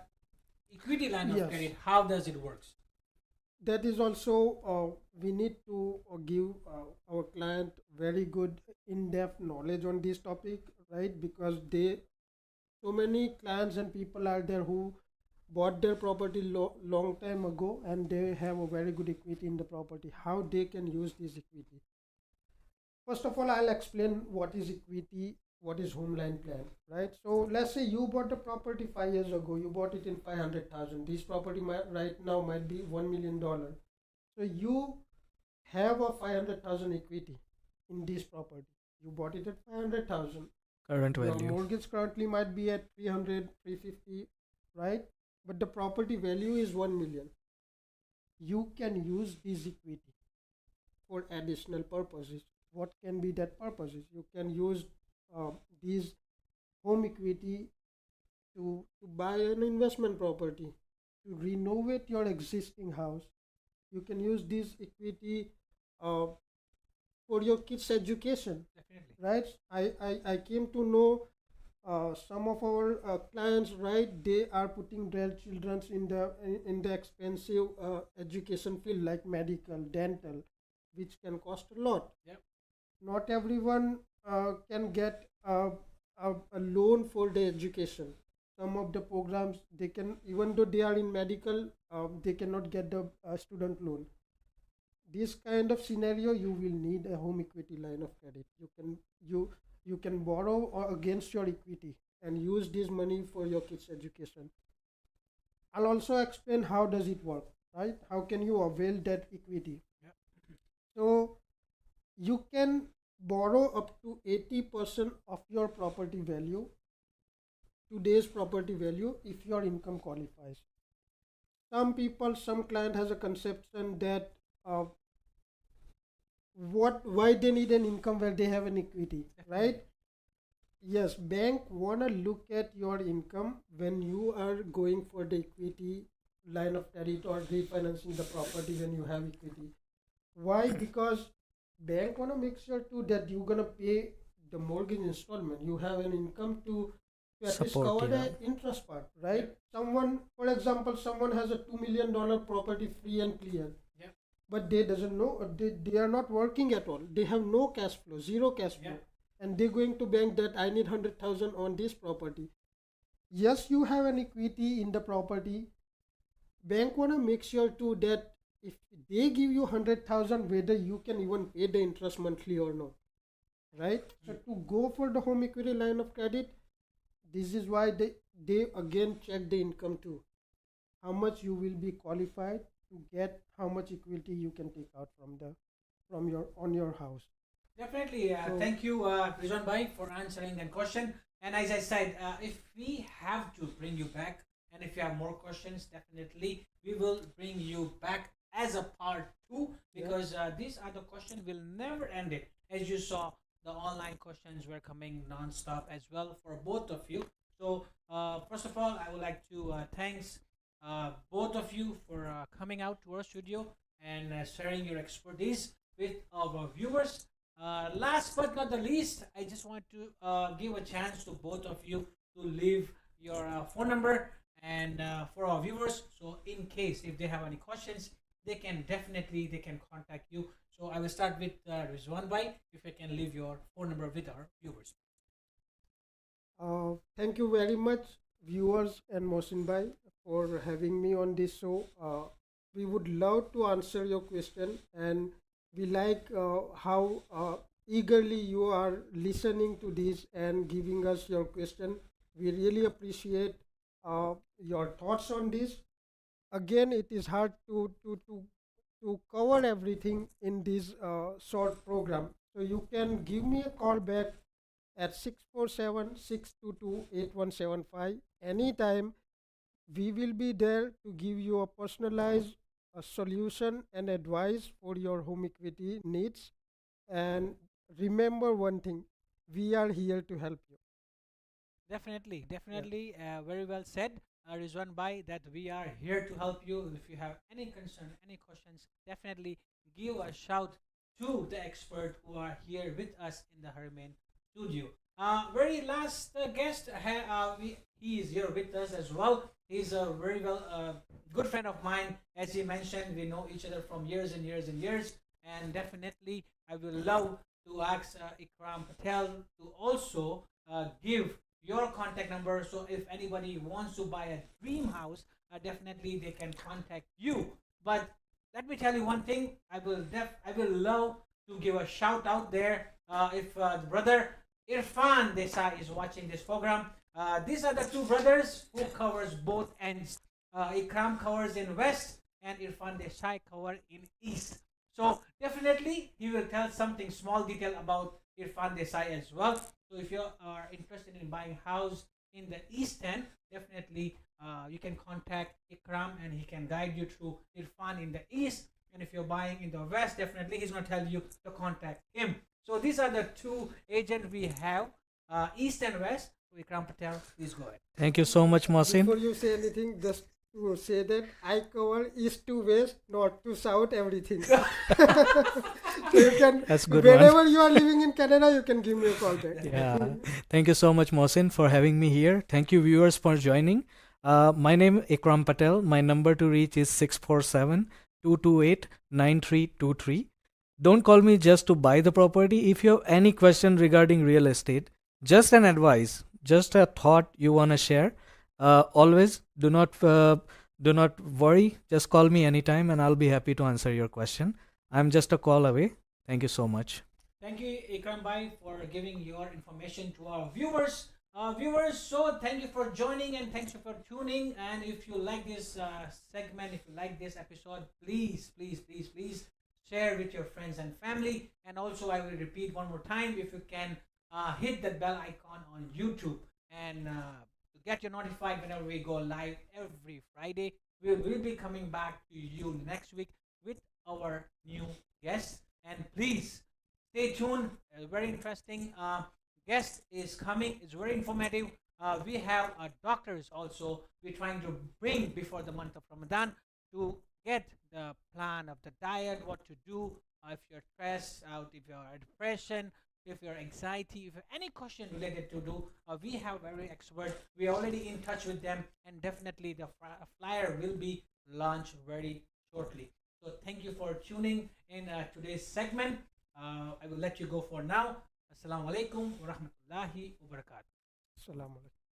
equity line of Yes, credit, how does it works? that is also we need to give our client very good in-depth knowledge on this topic, right? Because they so many clients and people are there who bought their property long time ago and they have a very good equity in the property, how they can use this equity. First of all, I'll explain what is equity, what is homeland plan, right? So let's say you bought the property 5 years ago, you bought it in 500,000. This property right now might be $1 million. So you have a 500,000 equity in this property. You bought it at 500,000. Current Your value. mortgage currently might be at 300, 350, right? But the property value is 1 million. You can use this equity for additional purposes. What can be that purposes? You can use uh, these home equity to buy an investment property, to renovate your existing house. You can use this equity uh, for your kids' education, Definitely. right? I came to know some of our clients, right? They are putting their children in the expensive education field like medical, dental, which can cost a lot. Yep. Not everyone can get a loan for their education. Some of the programs they can, even though they are in medical, they cannot get the student loan. this kind of scenario, you will need a home equity line of credit. You can borrow or against your equity and use this money for your kids' education. I'll also explain how does it work, right? How can you avail that equity? Yeah. So you can borrow up to 80% of your property value, today's property value, if your income qualifies. Some client has a conception that uh, why they need an income where they have an equity, right? Yes, bank wanna look at your income when you are going for the equity line of credit or refinancing the property when you have equity. Why? Because bank wanna make sure too that you're gonna pay the mortgage installment. You have an income to at least Support, cover yeah. the interest part, right? Someone, for example, someone has a $2 million property free and clear, Yeah. but they doesn't know, they are not working at all. They have no cash flow, zero cash flow, Yeah. and they're going to bank that I need 100,000 on this property. Yes, you have an equity in the property. Bank wanna make sure too that if they give you 100,000, whether you can even pay the interest monthly or not, right? So to go for the home equity line of credit, this is why they again check the income too, how much you will be qualified to get, how much equity you can take out from your on your house. Definitely. So Thank you, Rizwan Bhai, for answering that question. And as I said, if we have to bring you back, and if you have more questions, definitely we will bring you back as a part two, yeah, because these are the questions will never end it. As you saw, the online questions were coming non-stop as well for both of you. So first of all, I would like to thanks both of you for coming out to our studio and sharing your expertise with our viewers. Last but not the least, I just want to give a chance to both of you to leave your phone number and for our viewers. So in case if they have any questions, they can contact you. So I will start with Rizwan Bhai. If you can leave your phone number with our viewers. thank you very much, viewers and Mohsin Bhai, for having me on this show. We would love to answer your question, and we like how eagerly you are listening to this and giving us your question. We really appreciate your thoughts on this. Again, it is hard to cover everything in this short program. So you can give me a call back at 647-622-8175 anytime. We will be there to give you a personalized solution and advice for your home equity needs. And remember one thing, we are here to help you. Definitely, Yeah. definitely, very well said, Rizwan Bhai, that we are here to help you. If you have any concern, any questions, definitely give a shout to the expert who are here with us in the Hermain studio. Very last guest, he is here with us as well. He's a very well good friend of mine. As he mentioned, we know each other from years and years and years. And definitely, I will love to ask Ikram Patel to also give your contact number. So if anybody wants to buy a dream house, definitely they can contact you. But let me tell you one thing. I will love to give a shout out there. If the brother Irfan Desai is watching this program, these are the two brothers who covers both ends. Ikram covers in west and Irfan Desai cover in east. So definitely he will tell something small detail about Irfan Desai as well. So if you are interested in buying house in the east end, definitely you can contact Ikram and he can guide you through Irfan in the east. And if you're buying in the west, definitely he's going to tell you to contact him. So these are the two agents we have, east and west. So Ikram Patel, please go ahead. Thank you so much, Mohsin. Before you say anything, just to say that I cover east to west, north to south, everything. So you can, That's good one. whenever you are living in Canada, you can give me a call back. Yeah. Thank you so much, Mohsin, for having me here. Thank you, viewers, for joining. My name is Ikram Patel. My number to reach is 647-228-9323. Don't call me just to buy the property. If you have any question regarding real estate, just an advice, just a thought you want to share, always do not worry. Just call me anytime, and I'll be happy to answer your question. I'm just a call away. Thank you so much. Thank you, Ikram Bhai, for giving your information to our viewers. Viewers, so thank you for joining and thank you for tuning. And if you like this segment, if you like this episode, please, please, please, please share with your friends and family. And also, I will repeat one more time, if you can hit that bell icon on YouTube and to get you notified whenever we go live every Friday. We will be coming back to you next week with our new guests. And please stay tuned. Very interesting guest is coming. It's very informative. We have doctors also. We're trying to bring before the month of Ramadan to get the plan of the diet, what to do if you're stressed out, if you're depression, if you're anxiety, if you have any question related to do. We have very expert. We are already in touch with them, and definitely the flyer will be launched very shortly. So thank you for tuning in today's segment. I will let you go for now. Assalamu alaikum wa rahmatullahi wa barakatuh. Assalamu alaikum.